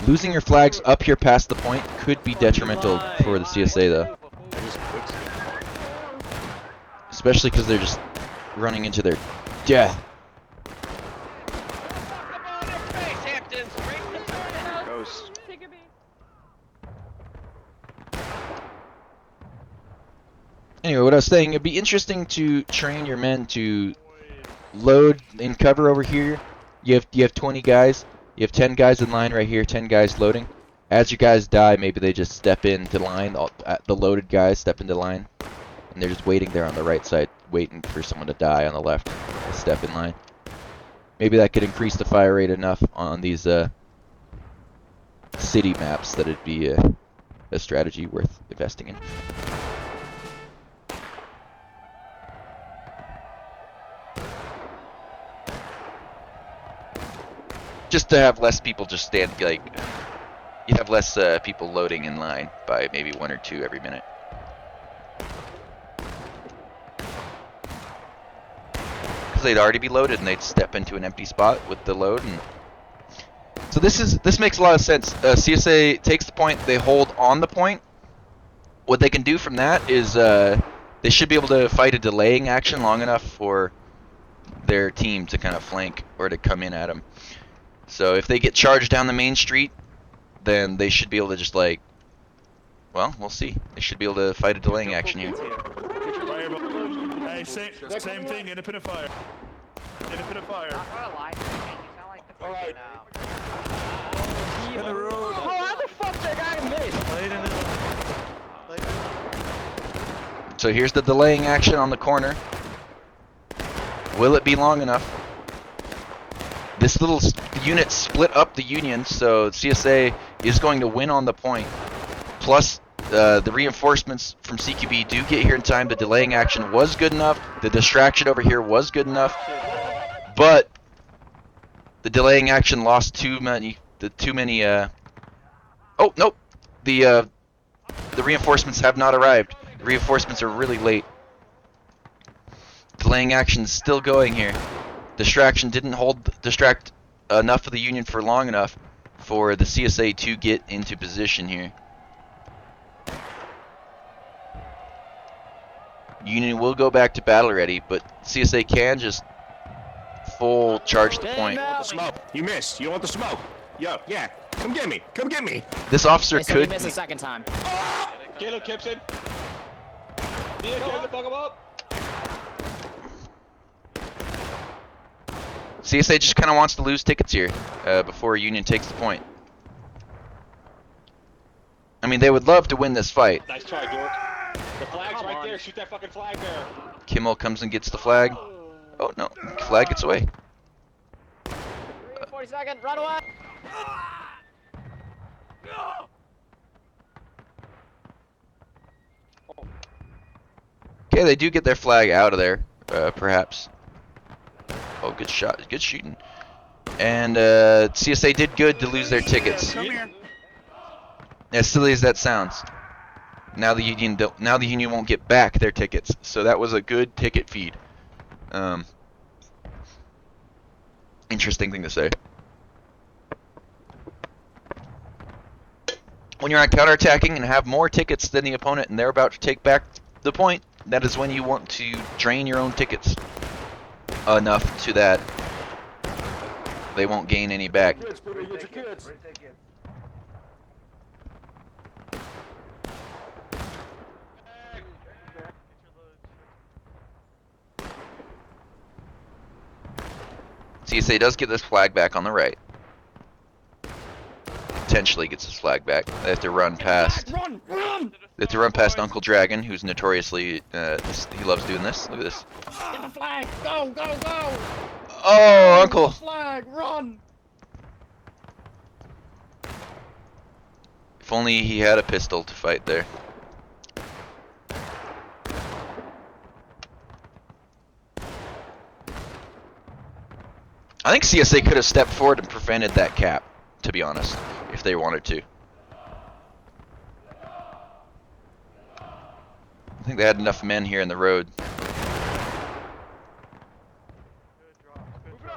Losing your flags up here past the point could be detrimental for the CSA though. Especially because they're just running into their death. Ghost. Anyway, what I was saying, it'd be interesting to train your men to load in cover over here. You have 20 guys. You have 10 guys in line right here, 10 guys loading. As your guys die, maybe they just step into line. The loaded guys step into line. And they're just waiting there on the right side, waiting for someone to die on the left to step in line. Maybe that could increase the fire rate enough on these city maps that it'd be a strategy worth investing in. Just to have less people just stand, like, you'd have less people loading in line by maybe 1 or 2 every minute. Because they'd already be loaded and they'd step into an empty spot with the load. And so this makes a lot of sense. CSA takes the point, they hold on the point. What they can do from that is they should be able to fight a delaying action long enough for their team to kind of flank or to come in at them. So if they get charged down the main street, then they should be able to just like, well, we'll see. They should be able to fight a delaying action here. Hey, same thing, independent fire. Independent fire. Alright. In the road. Oh, how the fuck that guy missed? Late in the... So here's the delaying action on the corner. Will it be long enough? This little unit split up the Union, so CSA is going to win on the point. Plus, the reinforcements from CQB do get here in time. The delaying action was good enough. The distraction over here was good enough. But the delaying action lost too many. Oh nope. The reinforcements have not arrived. The reinforcements are really late. Delaying action is still going here. Distraction didn't distract enough of the Union for long enough for the CSA to get into position here. Union will go back to battle ready, but CSA can just full charge the point. Smoke. You missed. You want the smoke? Yo, yeah. Come get me. Come get me. This officer could. Miss a second time. Get him, Gibson. Get the fuck up. CSA just kind of wants to lose tickets here before Union takes the point. I mean, they would love to win this fight. Nice try, Dork. The flag's right there. Shoot that fucking flag there. Kimmel comes and gets the flag. Oh no, flag gets away. 40 seconds, run away! Okay, they do get their flag out of there, perhaps. Oh, good shot, good shooting. And CSA did good to lose their tickets. As silly as that sounds. Now the Union won't get back their tickets. So that was a good ticket feed. Interesting thing to say. When you're on counterattacking and have more tickets than the opponent and they're about to take back the point, that is when you want to drain your own tickets enough to that they won't gain any back. CSA does get this flag back on the right. Potentially gets his flag back. They have to run past. Run! They have to run past Uncle Dragon, who's notoriously he loves doing this. Look at this. Get the flag! Go, go, go! Oh, Uncle! Flag, run! If only he had a pistol to fight there. I think CSA could have stepped forward and prevented that cap, to be honest, if they wanted to. I think they had enough men here in the road.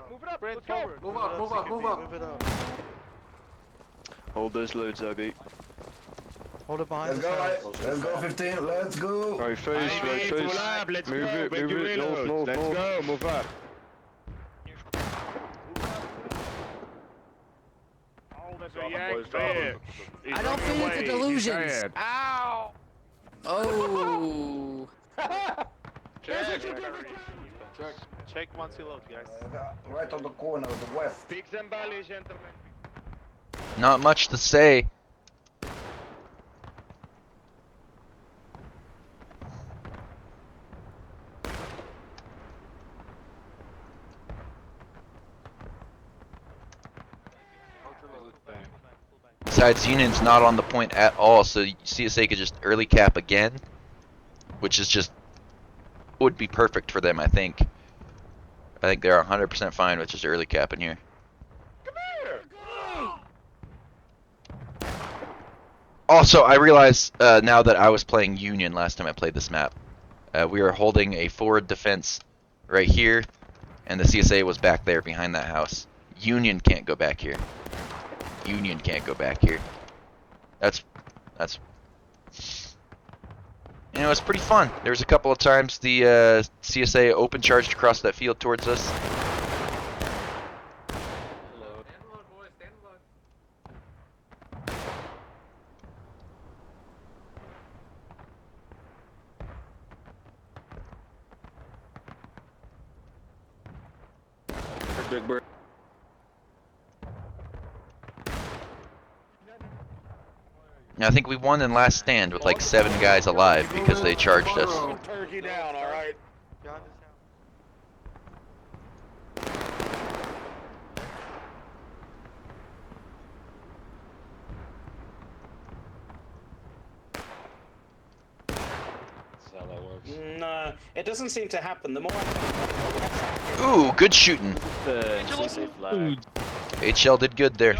Move it up, let's go. Move up, move up, move up. Hold those loads, Abby. Hold it behind Let's go, right. Let's go, 15. Let's go. Right face, right face. Move it, north, north, Let's north. go. Move up. I don't feed into delusions. Ow! Oh! Check once you load, guys. Right on the corner of the west. Peaks and valleys, gentlemen. Not much to say. Besides, Union's not on the point at all, so CSA could just early cap again, which is just would be perfect for them, I think. I think they're 100% fine with just early capping here. Come here. Also, I realize now that I was playing Union last time I played this map. We were holding a forward defense right here, and the CSA was back there behind that house. Union can't go back here. Union can't go back here. That's you know, it's pretty fun. There was a couple of times the CSA open charged across that field towards us. Big bird. I think we won in last stand with like 7 guys alive because they charged us. Turkey down, all right. That's how that works. No, it doesn't seem to happen. The more Ooh, good shooting. The CSA flag. HL did good there.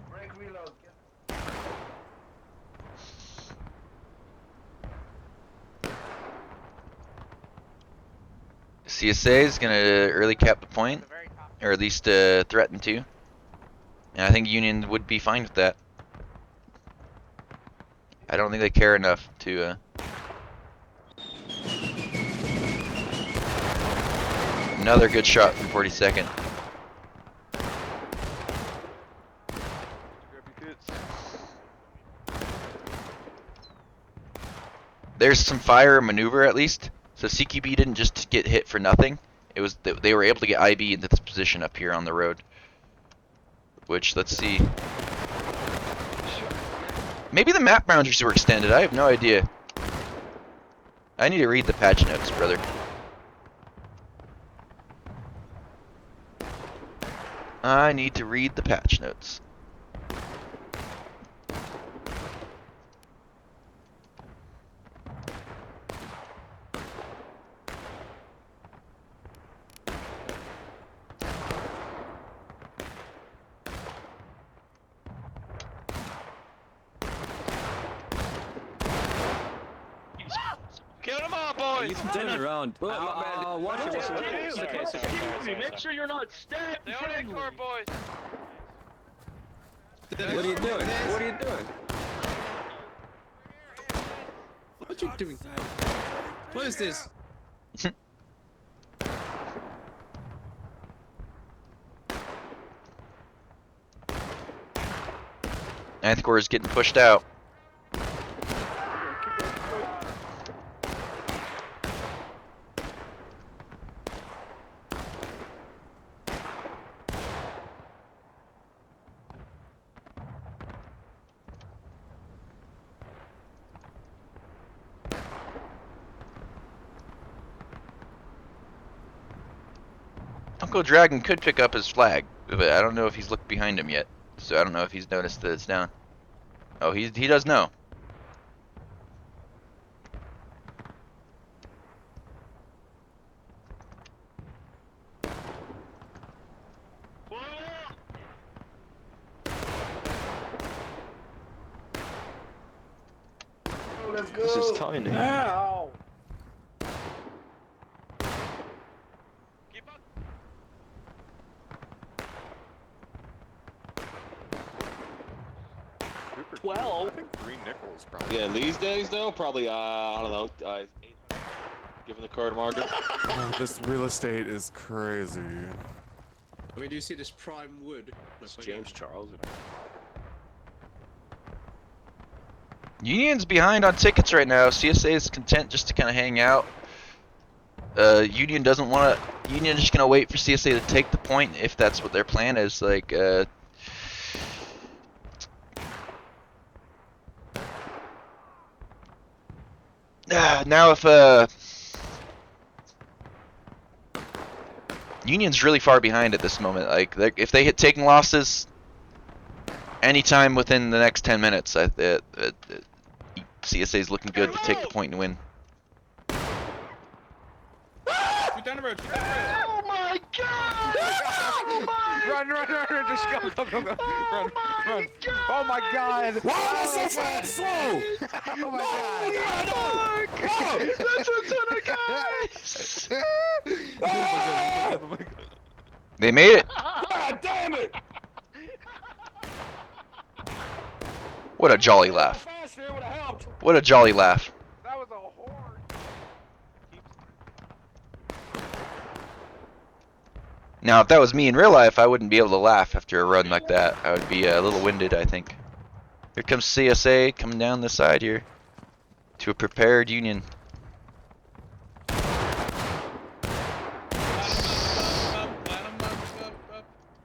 Break reload. CSA is gonna early cap the point, or at least threaten to. And I think Union would be fine with that. I don't think they care enough to. Another good shot from 42nd. There's some fire and maneuver at least. So CQB didn't just get hit for nothing. It was they were able to get IB into this position up here on the road. Which, let's see. Maybe the map boundaries were extended. I have no idea. I need to read the patch notes, brother. I need to read the patch notes. Kill them all, boys! You can turn it around. Watch it. Make sure you're not stabbed. Stay on that car, boys. What are you doing? What are you doing? What you doing? What is this? Ninth Corps is getting pushed out. Uncle Dragon could pick up his flag, but I don't know if he's looked behind him yet. So I don't know if he's noticed that it's down. Oh, he does know. Let's go. This is tiny. Ow! I think 3 nickels probably. Yeah, these days though, probably I don't know, given the card market. This real estate is crazy. I mean, do you see this prime wood? It's James Charles. Union's behind on tickets right now. CSA is content just to kind of hang out. Union doesn't want to. Union is just gonna wait for CSA to take the point if that's what their plan is. Like, now if Union's really far behind at this moment. Like, if they hit taking losses anytime within the next 10 minutes, CSA is looking good to take the point and win. Shoot down the road, shoot down the road. my god! Oh my Run, just go, run. Oh my god! Why am I so fast? Slow! Oh my god! Fuck! That's a ton of guys! They made it. God damn it! What a jolly laugh. Faster, it would have helped. What a jolly laugh. That was a horde. Now, if that was me in real life, I wouldn't be able to laugh after a run like that. I would be a little winded, I think. Here comes CSA coming down the side here to a prepared Union.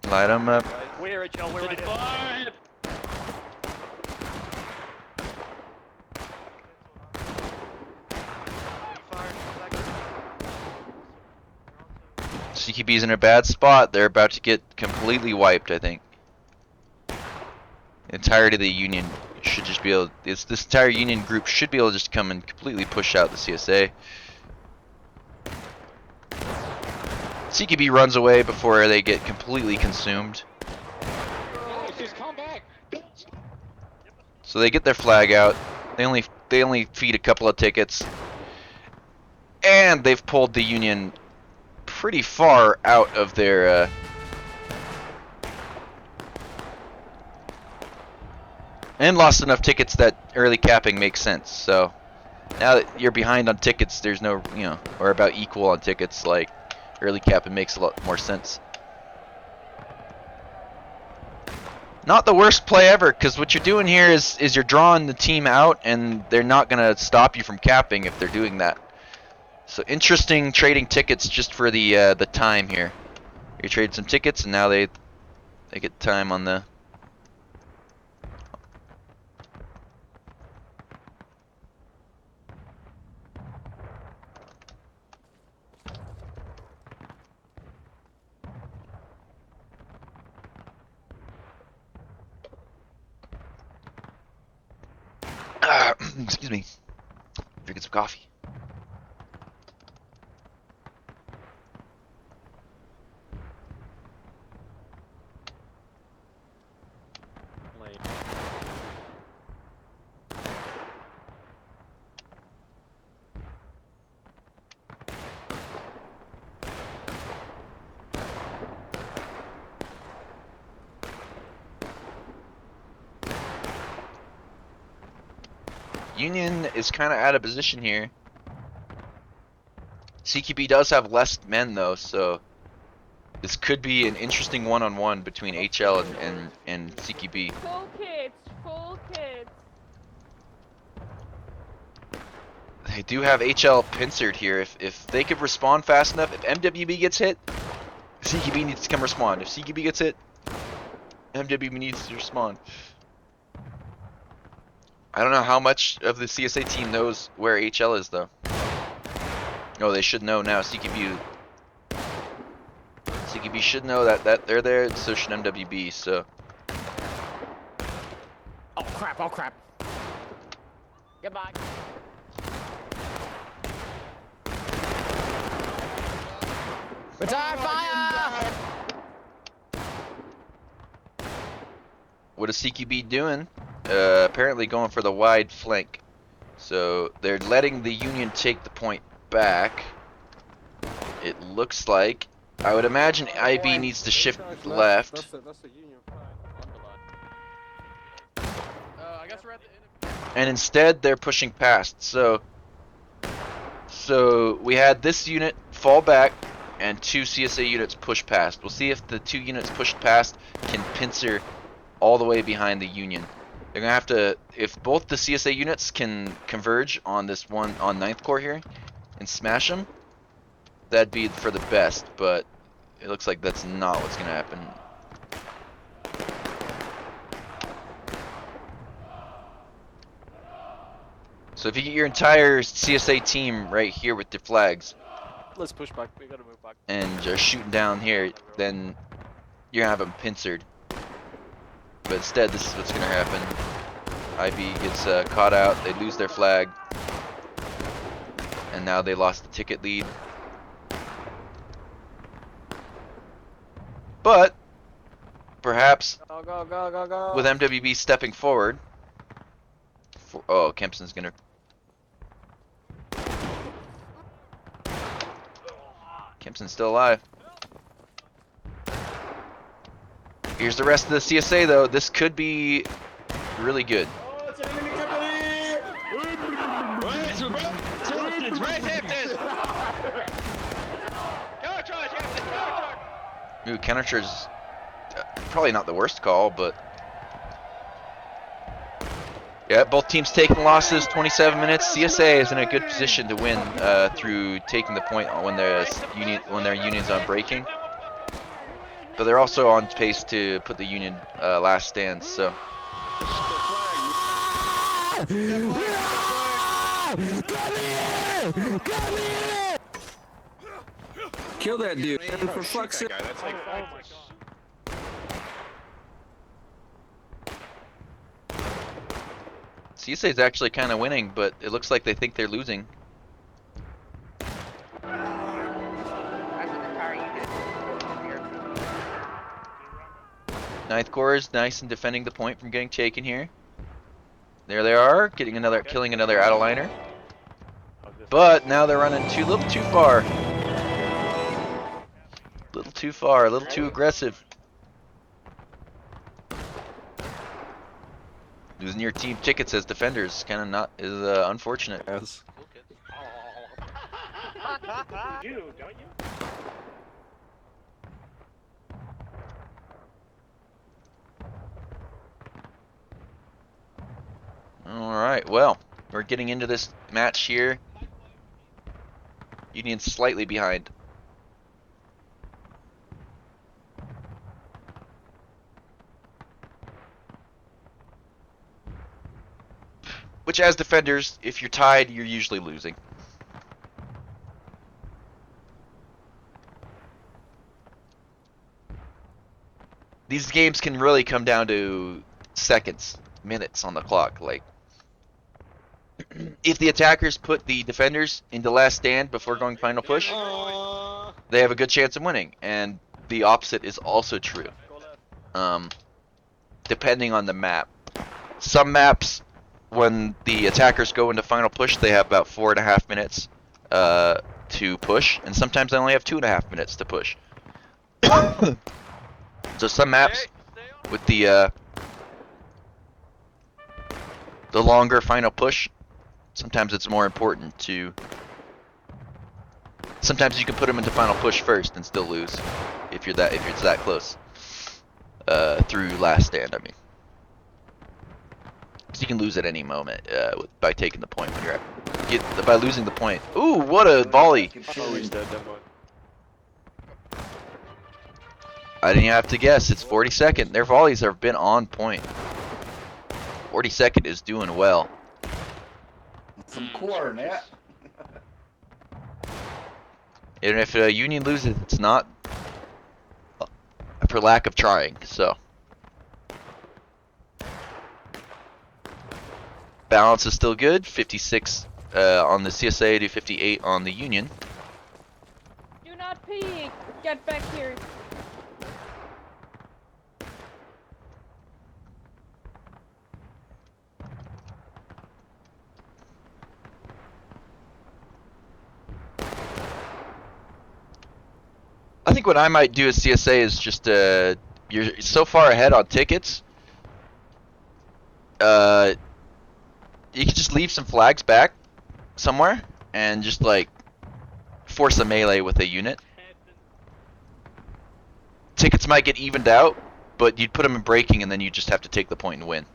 Light them up. We're HL, we're right here. CQB's in a bad spot. They're about to get completely wiped, I think. The entirety of the Union should just be able... this entire Union group should be able to just come and completely push out the CSA. CQB runs away before they get completely consumed. So they get their flag out. They only feed a couple of tickets. And they've pulled the Union pretty far out of their and lost enough tickets that early capping makes sense. So now that you're behind on tickets, there's no, or about equal on tickets, like early capping makes a lot more sense. Not the worst play ever, because what you're doing here is you're drawing the team out, and they're not gonna stop you from capping if they're doing that. So interesting trading tickets just for the time here. You trade some tickets, and now they get time on the. Excuse me. Drinking some coffee. Union is kind of out of position here. CQB does have less men though, so this could be an interesting one-on-one between HL and CQB. Full kids. They do have HL pincered here. If they could respond fast enough, if MWB gets hit, CQB needs to come respond. If CQB gets hit, MWB needs to respond. I don't know how much of the CSA team knows where HL is though. Oh, they should know now. CQB should know that they're there, so should MWB, so. Oh crap. Goodbye. Retire fire! What is CQB doing? Apparently going for the wide flank. So they're letting the Union take the point back. It looks like. I would imagine IB needs to shift left. That's a Union flag. I guess we're at the end of... And instead they're pushing past. So we had this unit fall back and two CSA units push past. We'll see if the two units pushed past can pincer all the way behind the Union. They're gonna have to, if both the CSA units can converge on this one on 9th Corps here and smash them, that'd be for the best, but it looks like that's not what's gonna happen. So if you get your entire CSA team right here with their flags, Let's push back. We gotta move back. and are shooting down here, then you're gonna have them pincered. But instead, this is what's gonna happen. IB gets caught out, they lose their flag, and now they lost the ticket lead. But perhaps Go, go, go, go, go. with MWB stepping forward. Oh, Kempson's gonna. Kempson's still alive. Here's the rest of the CSA though. This could be really good. Ooh, countercharge is probably not the worst call, but yeah, both teams taking losses. 27 minutes. CSA is in a good position to win through taking the point when their union's on breaking, but they're also on pace to put the union last stand. So. Kill that dude, man, for fuck's sake. That's like CSA is actually kind of winning, but it looks like they think they're losing. Ninth Corps is nice in defending the point from getting taken here. There they are, killing another Adeliner. But now they're running a little too far. A little too far, a little too aggressive. Losing your team tickets as defenders is unfortunate. You, don't you? Alright, well, we're getting into this match here. Union's slightly behind. Which, as defenders, if you're tied, you're usually losing. These games can really come down to seconds, minutes on the clock. Like, if the attackers put the defenders into last stand before going final push, they have a good chance of winning. And the opposite is also true. Depending on the map. Some maps, when the attackers go into final push, they have about 4.5 minutes to push, and sometimes they only have 2.5 minutes to push. So some maps with the longer final push, sometimes it's more important to. Sometimes you can put them into final push first and still lose if it's that close through last stand. I mean. You can lose at any moment by taking the point when you're by losing the point. Ooh, what a volley! Oh, he's dead, never mind. I didn't even have to guess. It's 42nd. Their volleys have been on point. 42nd is doing well. Some corn, yeah. And if a Union loses, it's not for lack of trying. So. Balance is still good, 56 on the CSA to 58 on the Union. Do not peek! Get back here! I think what I might do as CSA is just, you're so far ahead on tickets, you can just leave some flags back somewhere and just like force a melee with a unit. Tickets might get evened out, but you'd put them in breaking and then you just have to take the point and win.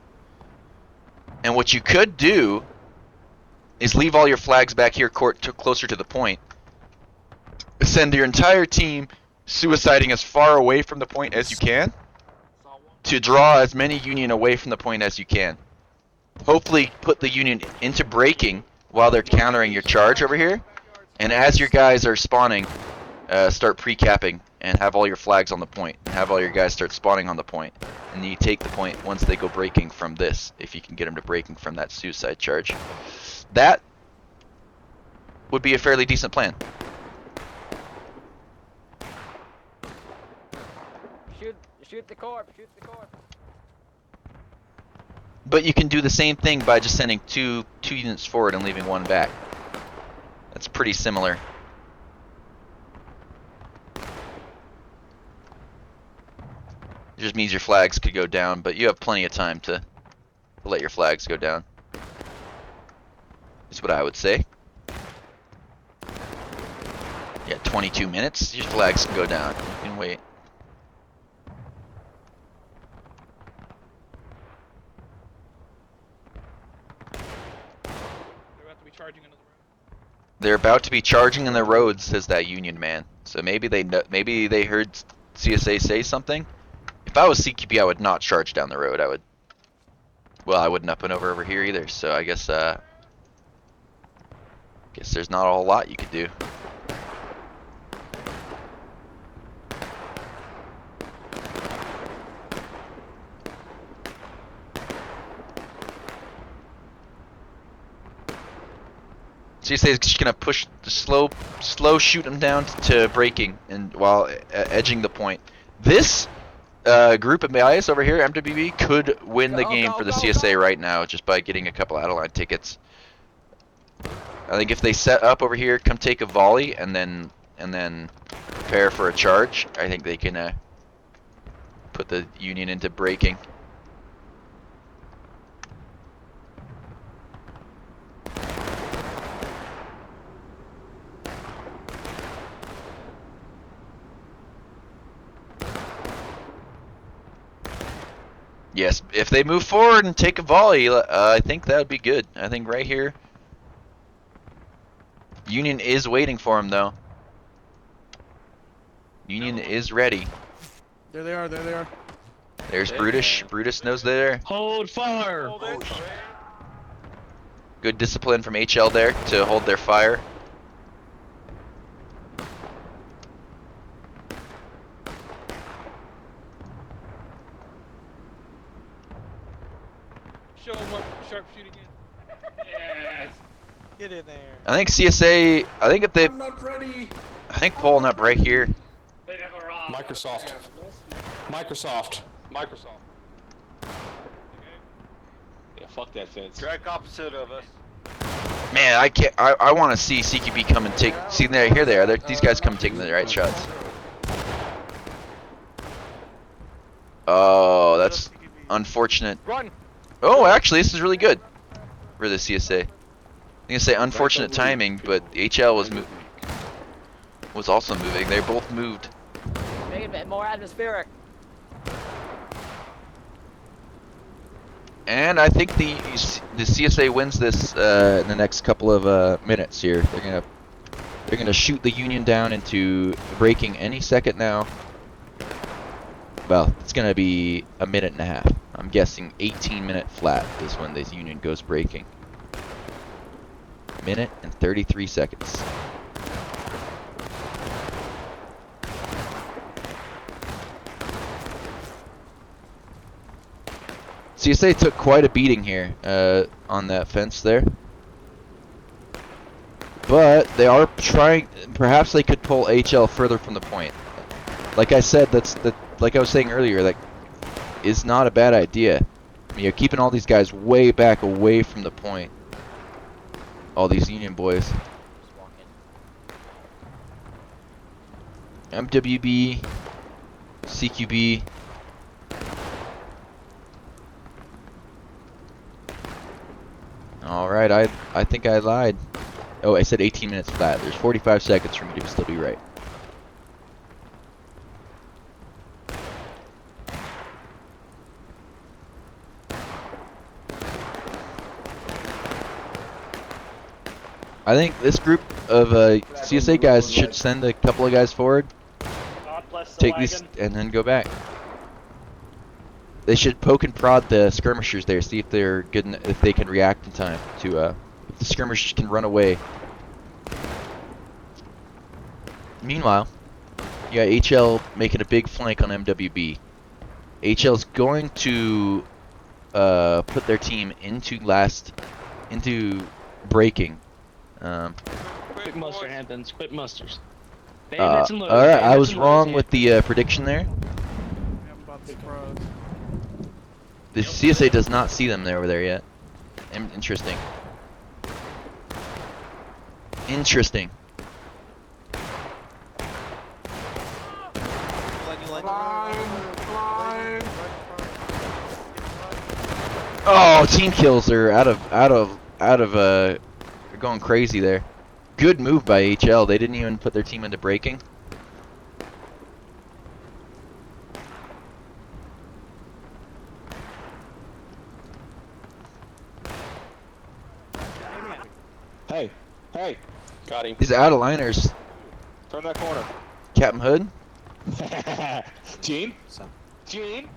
And what you could do is leave all your flags back here closer to the point. Send your entire team suiciding as far away from the point as you can to draw as many Union away from the point as you can. Hopefully put the Union into breaking while they're countering your charge over here. And as your guys are spawning, start pre-capping and have all your flags on the point. And have all your guys start spawning on the point. And then you take the point once they go breaking from this, if you can get them to breaking from that suicide charge. That would be a fairly decent plan. Shoot the corpse. Shoot the corpse. But you can do the same thing by just sending two units forward and leaving one back. That's pretty similar. It just means your flags could go down, but you have plenty of time to let your flags go down. Is what I would say. Yeah, 22 minutes, your flags can go down. You can wait. They're about to be charging in the roads, says that Union man. So maybe they heard CSA say something. If I was CQB, I would not charge down the road. Well, I wouldn't up and over here either. So I guess there's not a whole lot you could do. CSA is just gonna push the slow shoot them down to braking, and while edging the point. This group of guys over here, MWB, could win the game for the CSA right now just by getting a couple out-of-line tickets. I think if they set up over here, come take a volley, and then prepare for a charge, I think they can put the Union into braking. Yes, if they move forward and take a volley, I think that would be good. I think right here, Union is waiting for him though. Union is ready. There they are. There they are. There's Brutus. Brutus knows they're there. Hold fire. Good discipline from HL there to hold their fire. Show him what sharpshooting is. Yes. Get in there. I think CSA. I think if they. I'm not ready. I think pulling up right here. Microsoft. Yeah, fuck that fence. Track opposite of us. Man, I can't. I want to see CQB come and take. See there, here they are. These guys come taking the right shots. Oh, that's unfortunate. Run. Oh, actually, this is really good for the CSA. I'm gonna say unfortunate timing, but HL was also moving. They both moved. Make it a bit more atmospheric. And I think the CSA wins this in the next couple of minutes here. They're gonna shoot the Union down into braking any second now. Well, it's gonna be a minute and a half. I'm guessing 18-minute flat is when this Union goes braking. Minute and 33 seconds. CSA took quite a beating here on that fence there. But they are trying, perhaps they could pull HL further from the point. Like I said, like I was saying earlier, that is not a bad idea. I mean, you're keeping all these guys way back away from the point. All these Union boys. MWB, CQB. Alright, I think I lied. Oh, I said 18 minutes flat. There's 45 seconds for me to still be right. I think this group of CSA guys should send a couple of guys forward, take these, and then go back. They should poke and prod the skirmishers there, see if they're good, if they can react in time to, if the skirmishers can run away. Meanwhile, you got HL making a big flank on MWB. HL's going to put their team into braking. Quick muster, Hamptons. Quick musters. Alright, I was wrong with the prediction there. The CSA does not see them there over there yet. Interesting. Interesting. Oh, team kills are they're going crazy there. Good move by HL. They didn't even put their team into braking. Hey, hey. Got him. These out-of-liners. Turn that corner. Captain Hood. Gene? Gene?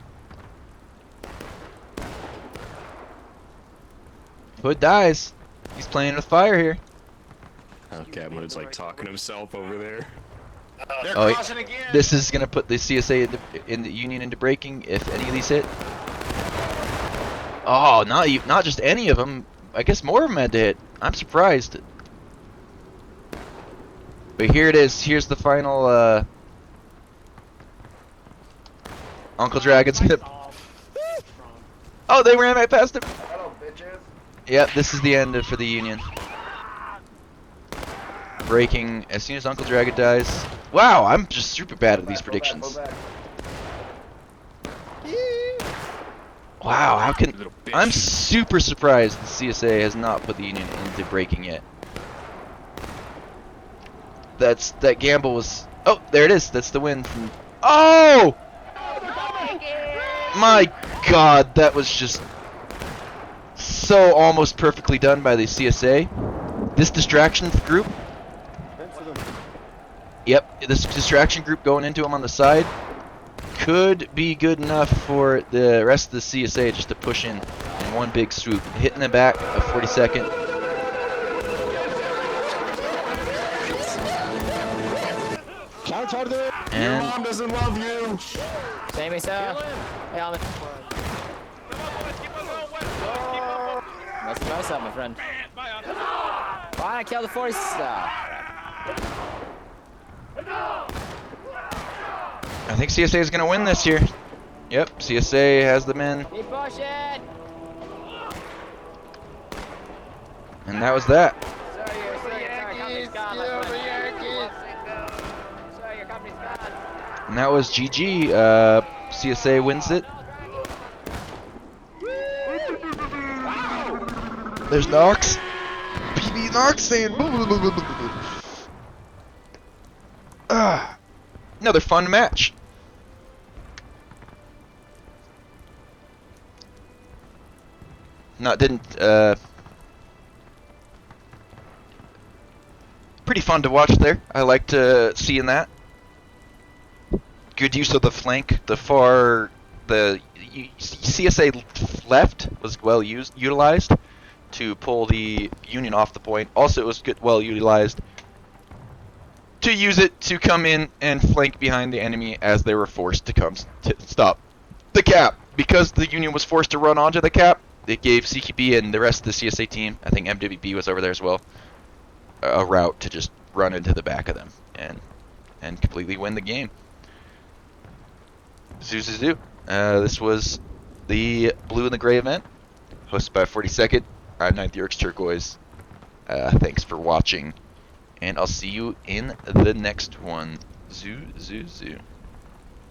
Hood dies. He's playing with fire here. Okay, but it's like talking himself over there. They're Oh, crossing again. this is gonna put the CSA in the Union into braking if any of these hit. Oh, not just any of them. I guess more of them had to hit. I'm surprised. But here it is. Here's the final. Uncle Dragon's gonna. Oh, they ran right past him. Hello, bitches. Yep, this is the end for the Union. Breaking as soon as Uncle Dragon dies. Wow, I'm just super bad at these predictions. Wow, how can... I'm super surprised the CSA has not put the Union into breaking yet. That gamble was... Oh, there it is. That's the win from... Oh! My God, that was just so almost perfectly done by the CSA. This distraction group... Yep, this distraction group going into him on the side could be good enough for the rest of the CSA just to push in one big swoop. Hitting the back of 42nd. And Your mom doesn't love you. Sammy, sir. Hey, Almond. That's nice up, my friend. Why not kill the 40 star? I think CSA is going to win this year. Yep, CSA has the men. Keep pushing. And that was that. And that was GG. CSA wins it. There's Nox. PB Nox saying. Another fun match. Pretty fun to watch there. I liked seeing that. Good use of the flank. The CSA left was well utilized to pull the Union off the point. Also, it was well utilized to use it to come in and flank behind the enemy as they were forced to come to stop the cap. Because the Union was forced to run onto the cap, it gave CQB and the rest of the CSA team, I think MWB was over there as well, a route to just run into the back of them and completely win the game. Zoo. This was the Blue and the Gray event, hosted by 42nd. I'm Lt.terkoiz. Thanks for watching, and I'll see you in the next one. Zoo.